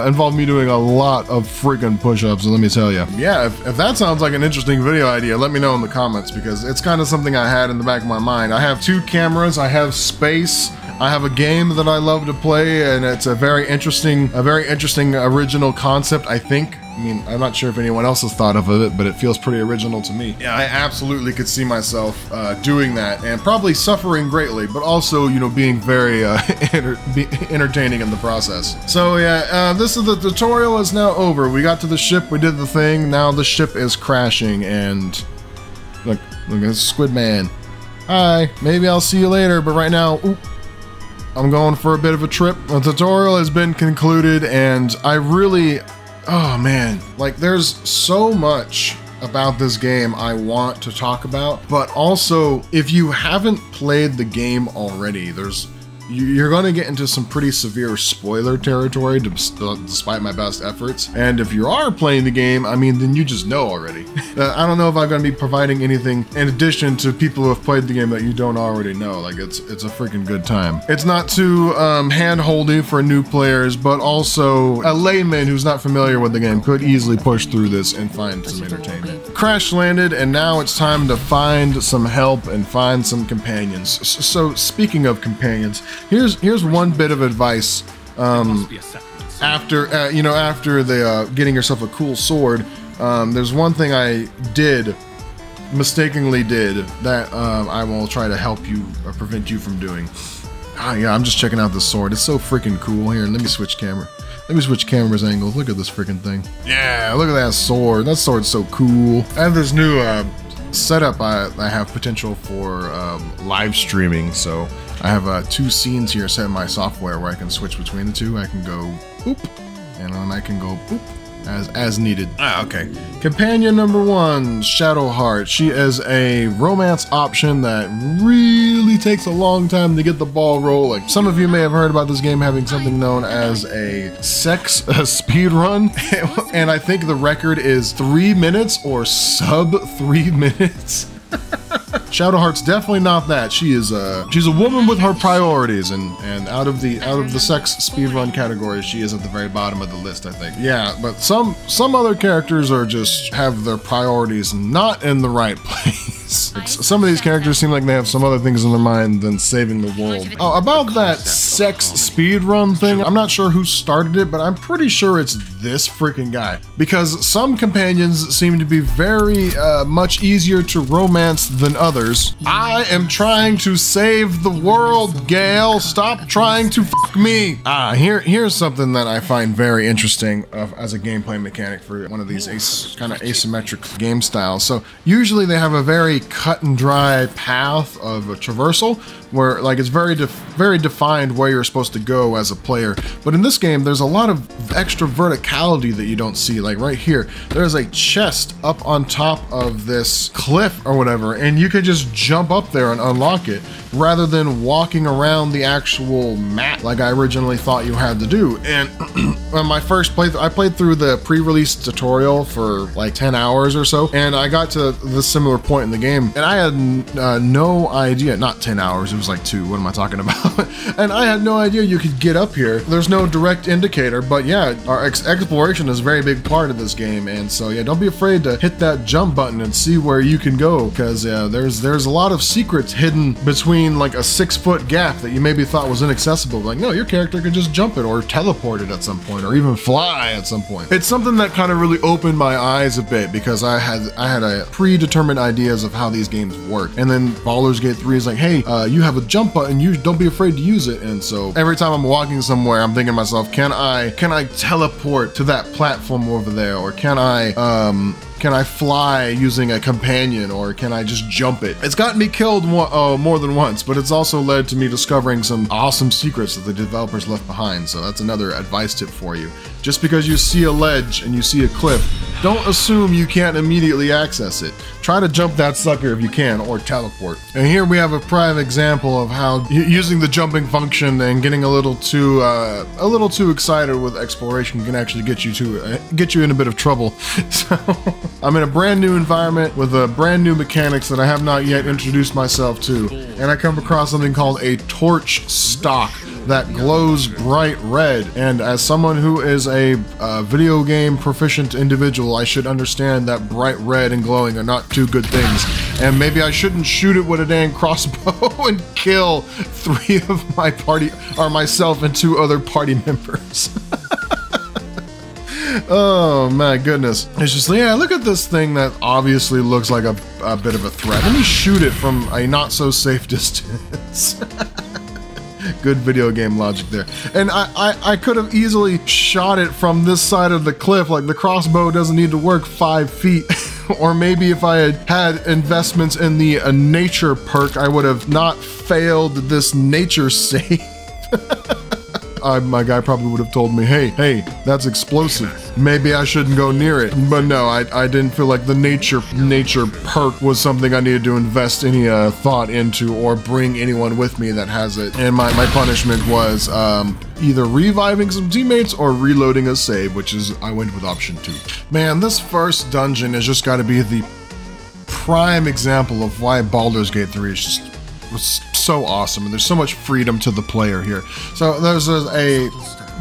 involve me doing a lot of freaking push-ups, and let me tell you. Yeah, if that sounds like an interesting video idea, let me know in the comments, because it's kind of something I had in the back of my mind. I have 2 cameras, I have space, I have a game that I love to play, and it's a very interesting original concept, I think. I mean, I'm not sure if anyone else has thought of it, but it feels pretty original to me. Yeah, I absolutely could see myself doing that, and probably suffering greatly, but also, you know, being very entertaining in the process. So yeah, the tutorial is now over. We got to the ship, we did the thing, now the ship is crashing, and look at this Squid Man. Hi, maybe I'll see you later, but right now, I'm going for a bit of a trip. The tutorial has been concluded, and I really, oh man, like there's so much about this game I want to talk about, but also if you haven't played the game already, you're going to get into some pretty severe spoiler territory despite my best efforts. And if you are playing the game, I mean, then you just know already. I don't know if I'm going to be providing anything in addition to people who have played the game that you don't already know. Like, it's a freaking good time. It's not too hand-holdy for new players, but also a layman who's not familiar with the game could easily push through this and find some entertainment. Crash landed, and now it's time to find some help and find some companions. So speaking of companions, here's one bit of advice. After the getting yourself a cool sword, there's one thing I mistakenly did that I will try to help you or prevent you from doing. Yeah, I'm just checking out this sword. It's so freaking cool. Here, let me switch camera. Let me switch camera's angles. Look at this freaking thing. Yeah, look at that sword. That sword's so cool. I have this new setup. I have potential for live streaming, so I have 2 scenes here set in my software where I can switch between the two. I can go boop, and then I can go boop as needed. Okay. Companion number 1, Shadowheart. She is a romance option that really takes a long time to get the ball rolling. Some of you may have heard about this game having something known as a sex speed run, and I think the record is 3 minutes or sub 3 minutes. Shadowheart's definitely not that. She's a woman with her priorities, and out of the sex speedrun category, she is at the very bottom of the list, I think. Yeah, but some other characters are just have their priorities not in the right place. Some of these characters seem like they have some other things in their mind than saving the world. Oh, about that sex speedrun thing, I'm not sure who started it, but I'm pretty sure it's this freaking guy. Because some companions seem to be very much easier to romance than others. I am trying to save the world, Gale. Stop trying to fuck me. Here's something that I find very interesting as a gameplay mechanic for one of these kind of asymmetric game styles. So usually they have a very cut and dry path of a traversal where like it's very defined where you're supposed to go as a player. But in this game, there's a lot of extra verticality that you don't see. Like right here, there's a chest up on top of this cliff or whatever, and you can just jump up there and unlock it rather than walking around the actual map like I originally thought you had to do. And on my first playthrough, I played through the pre-release tutorial for like 10 hours or so, and I got to this similar point in the game, and I had no idea, not 10 hours, it was like 2, what am I talking about? And I had no idea you could get up here. There's no direct indicator, but yeah, our exploration is a very big part of this game, and so yeah, don't be afraid to hit that jump button and see where you can go, because there's a lot of secrets hidden between like a 6-foot gap that you maybe thought was inaccessible. Like, no, your character could just jump it or teleport it at some point or even fly at some point. It's something that kind of really opened my eyes a bit because I had a predetermined ideas of how these games work. And then Baldur's Gate 3 is like, hey, you have a jump button, you don't be afraid to use it. And so every time I'm walking somewhere, I'm thinking to myself, can I teleport to that platform over there, or can I fly using a companion, or can I just jump it? It's gotten me killed more than once, but it's also led to me discovering some awesome secrets that the developers left behind. So that's another advice tip for you. Just because you see a ledge and you see a cliff, don't assume you can't immediately access it. Try to jump that sucker if you can, or teleport. And here we have a prime example of how using the jumping function and getting a little too excited with exploration can actually get you in a bit of trouble. So I'm in a brand new environment with a brand new mechanics that I have not yet introduced myself to, and I come across something called a torch stock. that glows bright red. And as someone who is a video game proficient individual, I should understand that bright red and glowing are not two good things. And maybe I shouldn't shoot it with a dang crossbow and kill 3 of my party, or myself and 2 other party members. Oh my goodness. It's just, yeah, look at this thing that obviously looks like a bit of a threat. Let me shoot it from a not so safe distance. Good video game logic there. And I could have easily shot it from this side of the cliff. Like, the crossbow doesn't need to work 5 feet. Or maybe if I had had investments in the nature perk, I would have not failed this nature save. My guy probably would have told me, hey, that's explosive. Maybe I shouldn't go near it. But no, I didn't feel like the nature perk was something I needed to invest any thought into or bring anyone with me that has it. And my punishment was either reviving some teammates or reloading a save, which is, I went with option 2. Man, this first dungeon has just got to be the prime example of why Baldur's Gate 3 is just was so awesome, and there's so much freedom to the player here. So there's a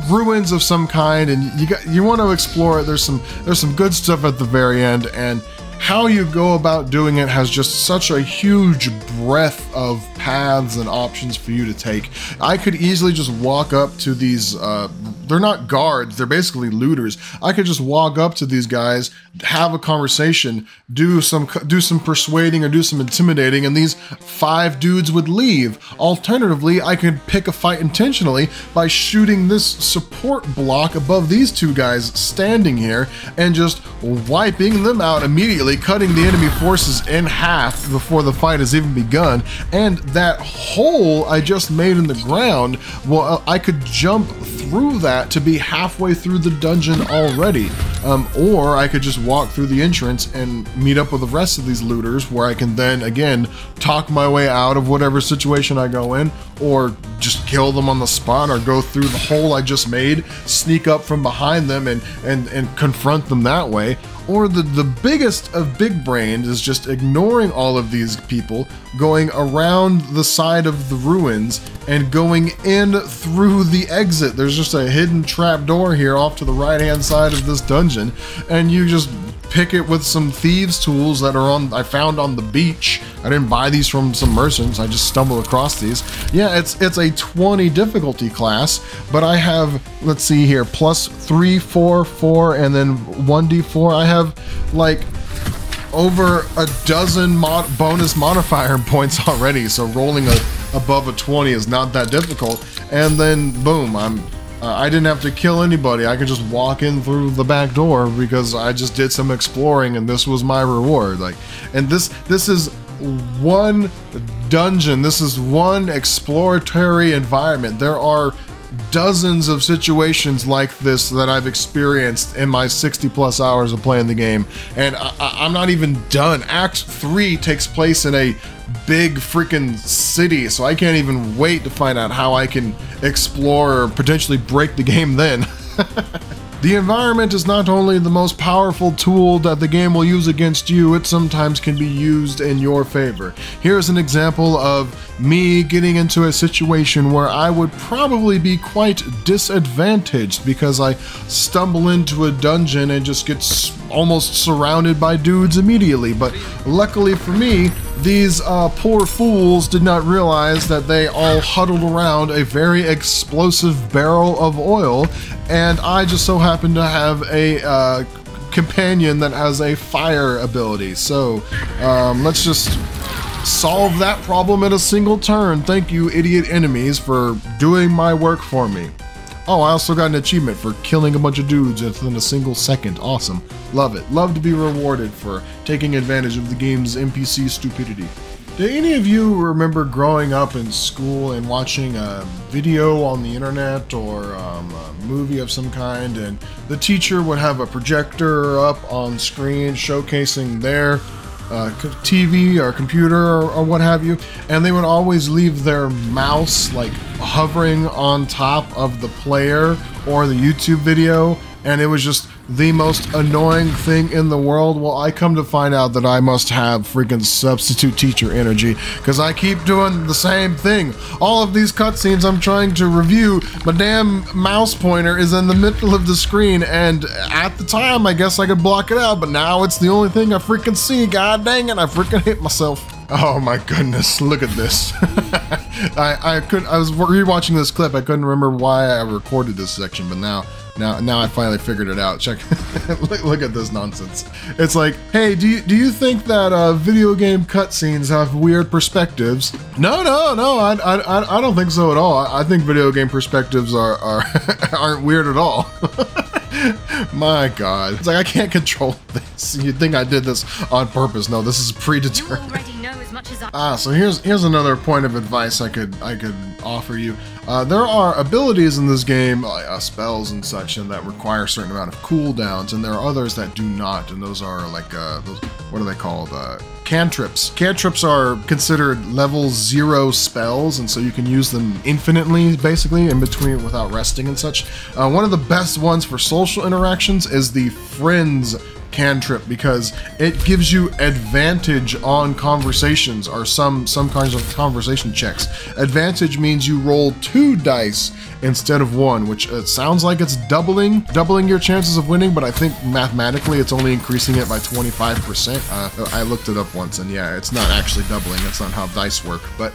ruins of some kind, and you want to explore it. There's some good stuff at the very end, and how you go about doing it has just such a huge breadth of paths and options for you to take. I could easily just walk up to these, they're not guards, they're basically looters. I could just walk up to these guys, have a conversation, do some persuading or do some intimidating, and these 5 dudes would leave. Alternatively, I could pick a fight intentionally by shooting this support block above these 2 guys standing here and just wiping them out immediately, cutting the enemy forces in half before the fight has even begun. And that hole I just made in the ground, well, I could jump through that to be halfway through the dungeon already. Or I could just walk through the entrance and meet up with the rest of these looters, where I can then, again, talk my way out of whatever situation I go in, or just kill them on the spot, or go through the hole I just made, sneak up from behind them and confront them that way. Or the biggest of big brains is just ignoring all of these people, going around the side of the ruins and going in through the exit. There's just a hidden trap door here off to the right hand side of this dungeon, and you just pick it with some thieves tools that I found on the beach. I didn't buy these from some merchants, I just stumbled across these. Yeah, it's a 20 difficulty class, but I have, let's see here, +3, 4, 4, and then 1d4. I have like over a dozen bonus modifier points already, so rolling above a 20 is not that difficult. And then boom, I didn't have to kill anybody. I could just walk in through the back door because I just did some exploring, and this was my reward. Like, and this is one dungeon. This is one exploratory environment. There are dozens of situations like this that I've experienced in my 60+ hours of playing the game, and I'm not even done. Act 3 takes place in a big freaking city, so I can't even wait to find out how I can explore or potentially break the game then. The environment is not only the most powerful tool that the game will use against you, it sometimes can be used in your favor. Here's an example of me getting into a situation where I would probably be quite disadvantaged because I stumble into a dungeon and just get almost surrounded by dudes immediately. But luckily for me, these poor fools did not realize that they all huddled around a very explosive barrel of oil, and I just so happen to have a companion that has a fire ability. So let's just solve that problem in a single turn. Thank you, idiot enemies, for doing my work for me. Oh, I also got an achievement for killing a bunch of dudes within a single second. Awesome. Love it. Love to be rewarded for taking advantage of the game's NPC stupidity. Do any of you remember growing up in school and watching a video on the internet or a movie of some kind, and the teacher would have a projector up on screen showcasing their TV or computer or what have you, and they would always leave their mouse like hovering on top of the player or the YouTube video, and it was just the most annoying thing in the world. Well, I come to find out that I must have freaking substitute teacher energy, because I keep doing the same thing. All of these cutscenes I'm trying to review, my damn mouse pointer is in the middle of the screen, and at the time I guess I could block it out, but now it's the only thing I freaking see. God dang it, I freaking hate myself. Oh my goodness, look at this. I was rewatching this clip. I couldn't remember why I recorded this section, but now I finally figured it out. Check, look at this nonsense. It's like, hey, do you think that video game cutscenes have weird perspectives? No, I don't think so at all. I think video game perspectives aren't weird at all. My God, it's like I can't control this. You'd think I did this on purpose. No, this is predetermined. So here's another point of advice I could offer you. There are abilities in this game, spells and such, and that require a certain amount of cooldowns, and there are others that do not, and those are like those, what are they called? Cantrips. Cantrips are considered level 0 spells, and so you can use them infinitely, basically, in between without resting and such. One of the best ones for social interactions is the Friends cantrip, because it gives you advantage on conversations or some kinds of conversation checks. Advantage means you roll 2 dice instead of 1, which it sounds like it's doubling your chances of winning, but I think mathematically it's only increasing it by 25%. I looked it up once, and yeah, it's not actually doubling. That's not how dice work, but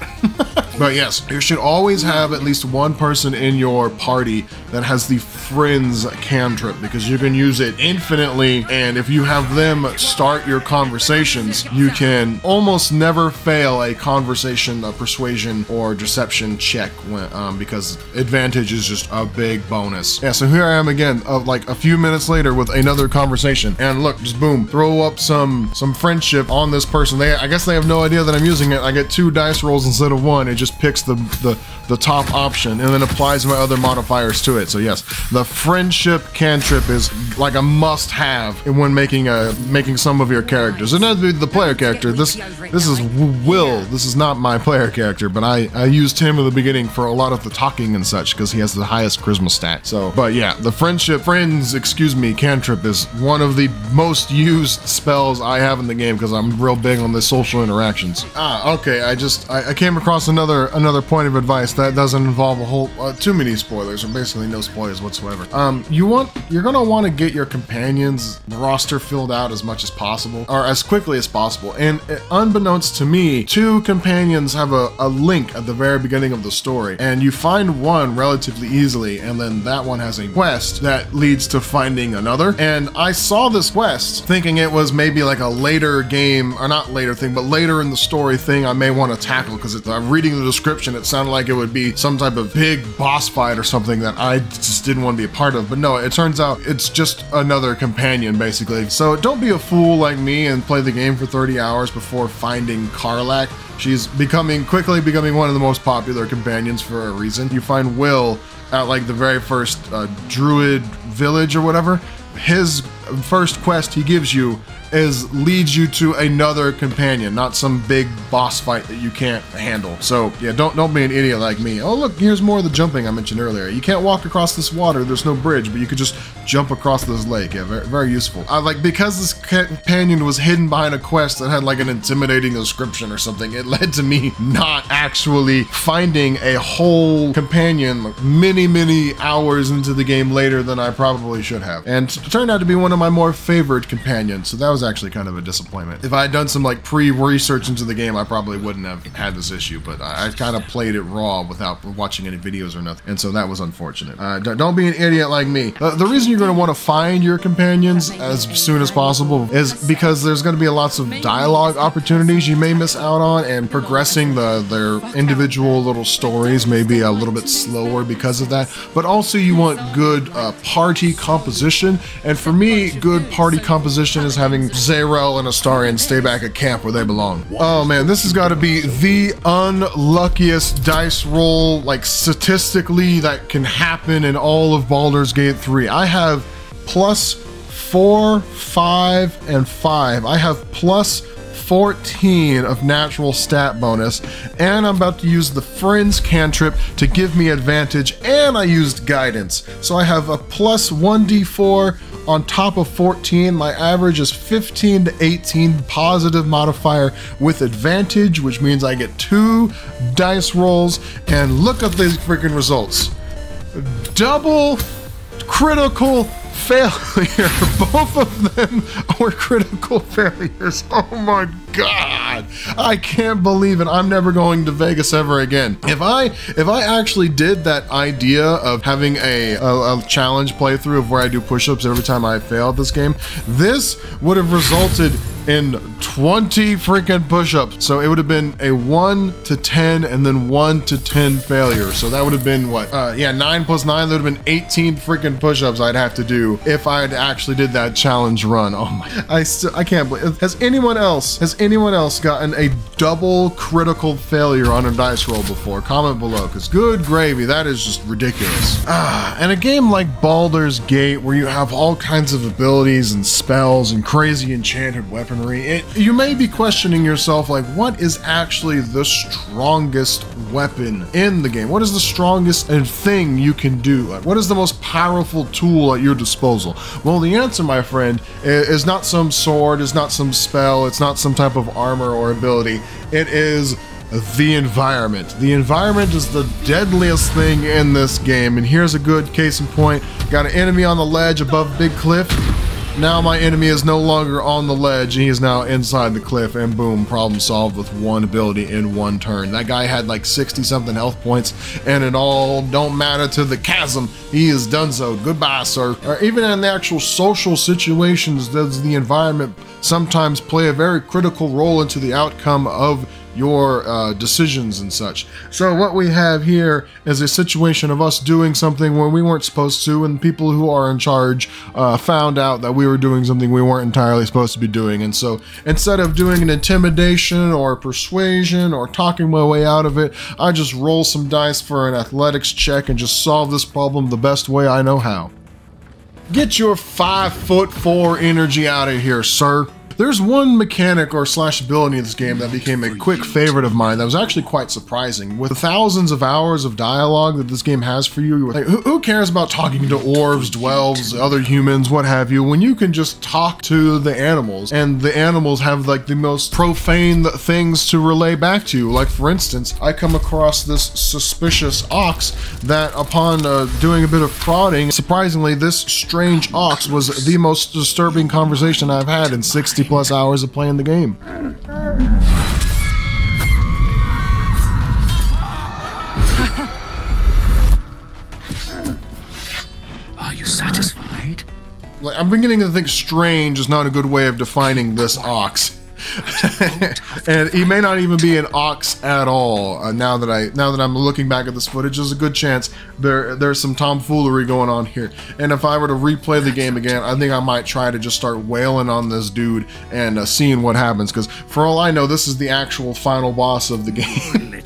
but yes, you should always have at least one person in your party that has the Friends cantrip, because you can use it infinitely, and if you have them start your conversations, you can almost never fail a conversation, a persuasion, or deception check because advantage is just a big bonus. Yeah, so here I am again, like a few minutes later with another conversation, and look, just boom, throw up some friendship on this person. I guess they have no idea that I'm using it. I get 2 dice rolls instead of 1. It just picks the top option and then applies my other modifiers to it. So yes, the friendship cantrip is like a must-have when making some of your characters. It doesn't have to be the player character. This is Will. This is not my player character, but I used him at the beginning for a lot of the talking and such, because he has the highest charisma stat. So, but yeah, the cantrip is one of the most used spells I have in the game, because I'm real big on the social interactions. Okay, I came across another point of advice that doesn't involve a whole too many spoilers, or basically no spoilers whatsoever. You're gonna want to get your companions roster filled out as much as possible, or as quickly as possible. And unbeknownst to me, 2 companions have a link at the very beginning of the story, and you find one relatively easily, and then that one has a quest that leads to finding another. And I saw this quest thinking it was maybe like a later game, or not later thing, but later in the story thing I may want to tackle, because reading the description, it sounded like it would be some type of big boss fight or something that I just didn't want to be a part of. But no, it turns out it's just another companion, basically. So don't be a fool like me and play the game for 30 hours before finding Karlach. She's quickly becoming one of the most popular companions for a reason. You find Will at like the very first druid village or whatever. His first quest he gives you leads you to another companion, not some big boss fight that you can't handle. So yeah, don't be an idiot like me. Oh look, here's more of the jumping I mentioned earlier. You can't walk across this water, there's no bridge, but you could just jump across this lake. Yeah, very, very useful. Because this companion was hidden behind a quest that had like an intimidating description or something, it led to me not actually finding a whole companion like many hours into the game later than I probably should have. And it turned out to be one of my more favorite companions, so that was actually kind of a disappointment. If I had done some like pre-research into the game, I probably wouldn't have had this issue, but I kind of played it raw without watching any videos or nothing, and so that was unfortunate. Don't be an idiot like me. The reason you're going to want to find your companions as soon as possible is because there's going to be lots of dialogue opportunities you may miss out on, and progressing their individual little stories may be a little bit slower because of that. But also you want good party composition, and for me, good party composition is having Zarel and Astarion stay back at camp where they belong. Oh man, this has got to be the unluckiest dice roll, like statistically, that can happen in all of Baldur's Gate 3. I have +4, 5, and 5. I have 14 of natural stat bonus, and I'm about to use the Friends cantrip to give me advantage, and I used guidance. So I have a plus 1d4 on top of 14. My average is 15 to 18 positive modifier with advantage, which means I get 2 dice rolls, and look at these freaking results. Double critical failure. Both of them were critical failures. Oh my god, I can't believe it. I'm never going to Vegas ever again. If I actually did that idea of having a challenge playthrough of where I do push-ups every time I fail at this game, this would have resulted in 20 freaking push-ups. So it would have been a 1 to 10 and then 1 to 10 failure. So that would have been what? Yeah, 9 plus 9, that would have been 18 freaking push-ups I'd have to do if I had actually did that challenge run. Oh my, I can't believe. Has anyone else gotten a double critical failure on a dice roll before? Comment below, because good gravy, that is just ridiculous. And a game like Baldur's Gate, where you have all kinds of abilities and spells and crazy enchanted weaponry, you may be questioning yourself, like, what is actually the strongest weapon in the game? What is the strongest thing you can do? Like, what is the most powerful tool at your disposal? Well, the answer, my friend, is not some sword, is not some spell, it's not some type of armor or ability. It is the environment. The environment is the deadliest thing in this game, and here's a good case in point. Got an enemy on the ledge above big cliff. Now my enemy is no longer on the ledge, he is now inside the cliff, and boom, problem solved with one ability in one turn. That guy had like 60 something health points, and it all don't matter to the chasm. He is done so. Goodbye, sir. Or even in the actual social situations, does the environment sometimes play a very critical role into the outcome of your decisions and such. So what we have here is a situation of us doing something where we weren't supposed to, and people who are in charge found out that we were doing something we weren't entirely supposed to be doing. And so instead of doing an intimidation or persuasion or talking my way out of it, I just roll some dice for an athletics check and just solve this problem the best way I know how. Get your 5'4" energy out of here, sir. There's one mechanic or slash ability in this game that became a quick favorite of mine that was actually quite surprising. With the thousands of hours of dialogue that this game has for you, like, who cares about talking to orcs, dwells, other humans, what have you, when you can just talk to the animals, and the animals have like the most profane things to relay back to you. Like, for instance, I come across this suspicious ox that upon doing a bit of prodding, surprisingly, this strange ox was the most disturbing conversation I've had in 60 plus hours of playing the game. Are you satisfied? Like, I'm beginning to think strange is not a good way of defining this ox. And he may not even be an ox at all. Now that I'm looking back at this footage, there's a good chance there's some tomfoolery going on here. And if I were to replay the game again, I think I might try to just start wailing on this dude and seeing what happens. Because for all I know, this is the actual final boss of the game.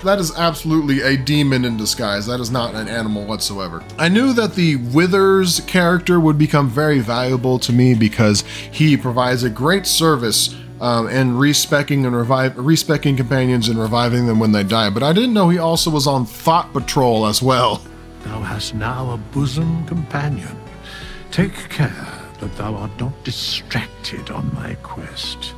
That is absolutely a demon in disguise. That is not an animal whatsoever. I knew that the Withers character would become very valuable to me because he provides a great service in respecking companions and reviving them when they die. But I didn't know he also was on Thought Patrol as well. Thou hast now a bosom companion. Take care that thou art not distracted on thy quest,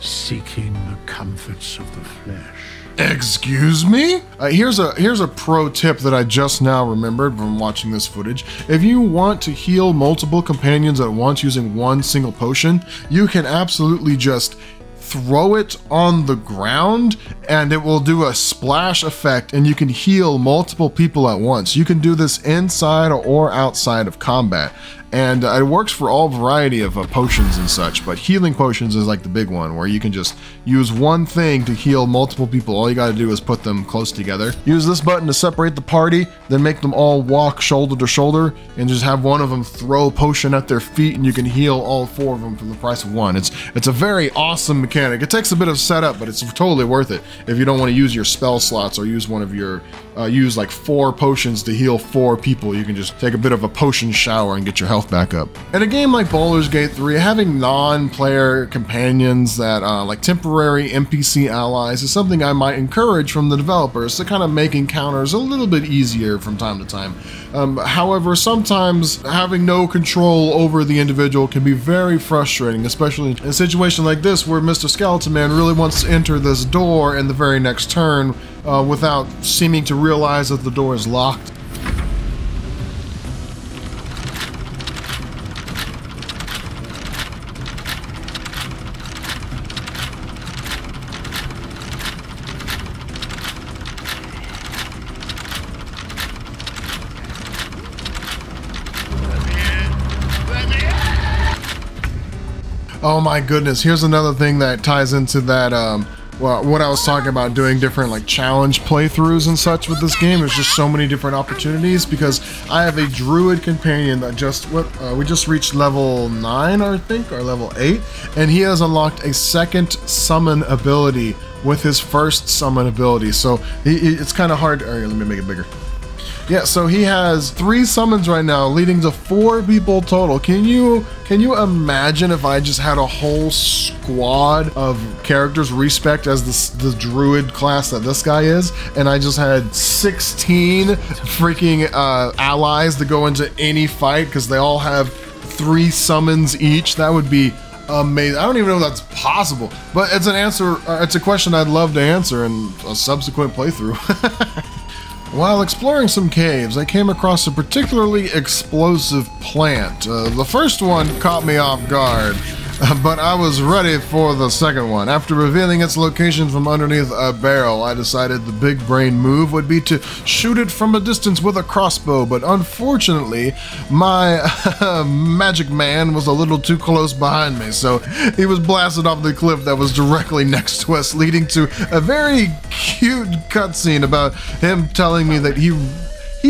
seeking the comforts of the flesh. Excuse me? Here's a pro tip that I just now remembered from watching this footage. If you want to heal multiple companions at once using one single potion, you can absolutely just throw it on the ground and it will do a splash effect, and you can heal multiple people at once. You can do this inside or outside of combat. And it works for all variety of potions and such, but healing potions is like the big one, where you can just use one thing to heal multiple people. All you gotta do is put them close together. Use this button to separate the party, then make them all walk shoulder to shoulder, and just have one of them throw a potion at their feet, and you can heal all 4 of them for the price of 1. It's a very awesome mechanic. It takes a bit of setup, but it's totally worth it if you don't want to use your spell slots or use one of your, use like 4 potions to heal 4 people. You can just take a bit of a potion shower and get your health health back up. In a game like Baldur's Gate 3, having non-player companions that like temporary NPC allies is something I might encourage from the developers to kind of make encounters a little bit easier from time to time. However, sometimes having no control over the individual can be very frustrating, especially in a situation like this where Mr. Skeleton Man really wants to enter this door in the very next turn without seeming to realize that the door is locked. Oh my goodness, here's another thing that ties into that, well, what I was talking about, doing different like challenge playthroughs and such with this game. There's just so many different opportunities because I have a druid companion that we just reached level 9, I think, or level 8, and he has unlocked a second summon ability with his first summon ability. So it's kind of hard. All right, let me make it bigger. Yeah, so he has 3 summons right now, leading to 4 people total. Can you imagine if I just had a whole squad of characters respect as the druid class that this guy is, and I just had 16 freaking allies to go into any fight because they all have 3 summons each? That would be amazing. I don't even know if that's possible, but it's an answer. It's a question I'd love to answer in a subsequent playthrough. While exploring some caves, I came across a particularly explosive plant. The first one caught me off guard, but I was ready for the second one. After revealing its location from underneath a barrel, I decided the big brain move would be to shoot it from a distance with a crossbow, but unfortunately, my magic man was a little too close behind me, so he was blasted off the cliff that was directly next to us, leading to a very cute cutscene about him telling me that he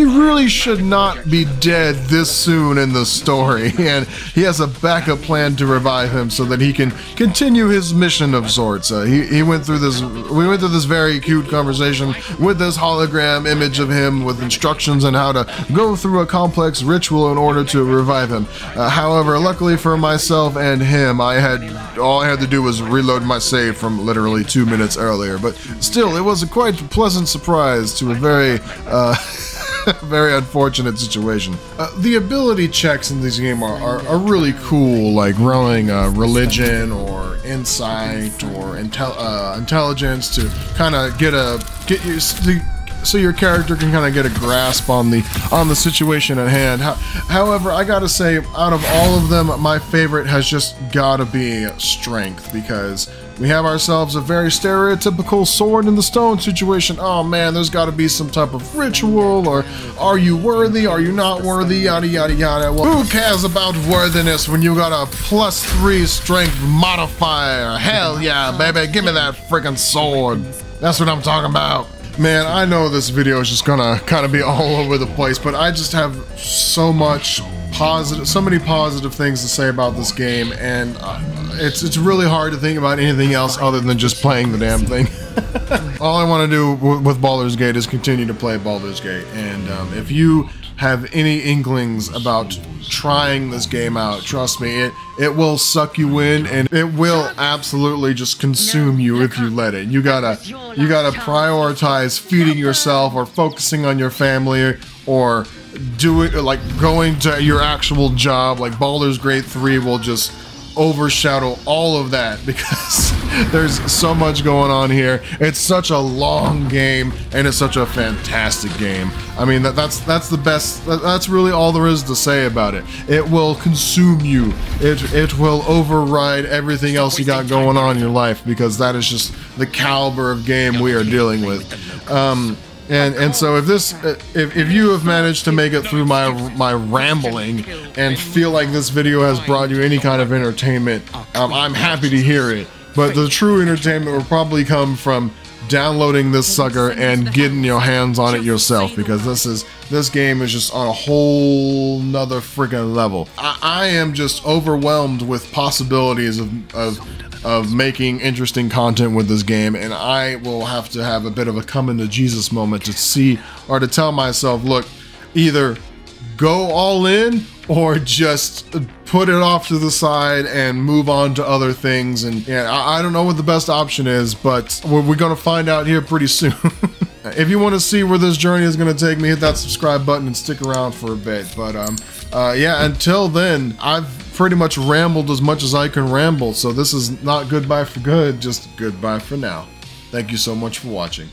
really should not be dead this soon in the story, and he has a backup plan to revive him so that he can continue his mission of sorts. We went through this very cute conversation with this hologram image of him with instructions on how to go through a complex ritual in order to revive him. However, luckily for myself and him, all I had to do was reload my save from literally 2 minutes earlier, but still, it was a quite pleasant surprise to a very very unfortunate situation. The ability checks in this game are really cool, like rolling religion or insight or intelligence to kind of so your character can kind of get a grasp on the situation at hand. However, I gotta say, out of all of them, my favorite has just gotta be strength, because we have ourselves a very stereotypical sword in the stone situation. Oh man, there's gotta be some type of ritual, or are you worthy, are you not worthy, yada yada yada. Well, who cares about worthiness when you got a +3 strength modifier? Hell yeah, baby, give me that freaking sword. That's what I'm talking about. Man, I know this video is just gonna kind of be all over the place, but I just have so many positive things to say about this game, and it's really hard to think about anything else other than just playing the damn thing. All I want to do with Baldur's Gate is continue to play Baldur's Gate, and if you have any inklings about trying this game out, trust me, it will suck you in, and it will absolutely just consume you if you let it. You gotta prioritize feeding yourself, or focusing on your family, or going to your actual job. Like Baldur's Gate 3 will just overshadow all of that because there's so much going on here. It's such a long game, and it's such a fantastic game. I mean, that's the best. That's really all there is to say about it. It will consume you. It will override everything else you got going on in your life, because that is just the caliber of game we are dealing with. And so if you have managed to make it through my rambling and feel like this video has brought you any kind of entertainment, I'm happy to hear it. But the true entertainment will probably come from downloading this sucker and getting your hands on it yourself, because this game is just on a whole nother freaking level. I am just overwhelmed with possibilities of making interesting content with this game, and I will have to have a bit of a come into Jesus moment to see, or to tell myself, look, either go all in or just put it off to the side and move on to other things. And yeah, I don't know what the best option is, but we're going to find out here pretty soon. If you want to see where this journey is going to take me, hit that subscribe button and stick around for a bit. But yeah, until then, I've pretty much rambled as much as I can ramble. So this is not goodbye for good, just goodbye for now. Thank you so much for watching.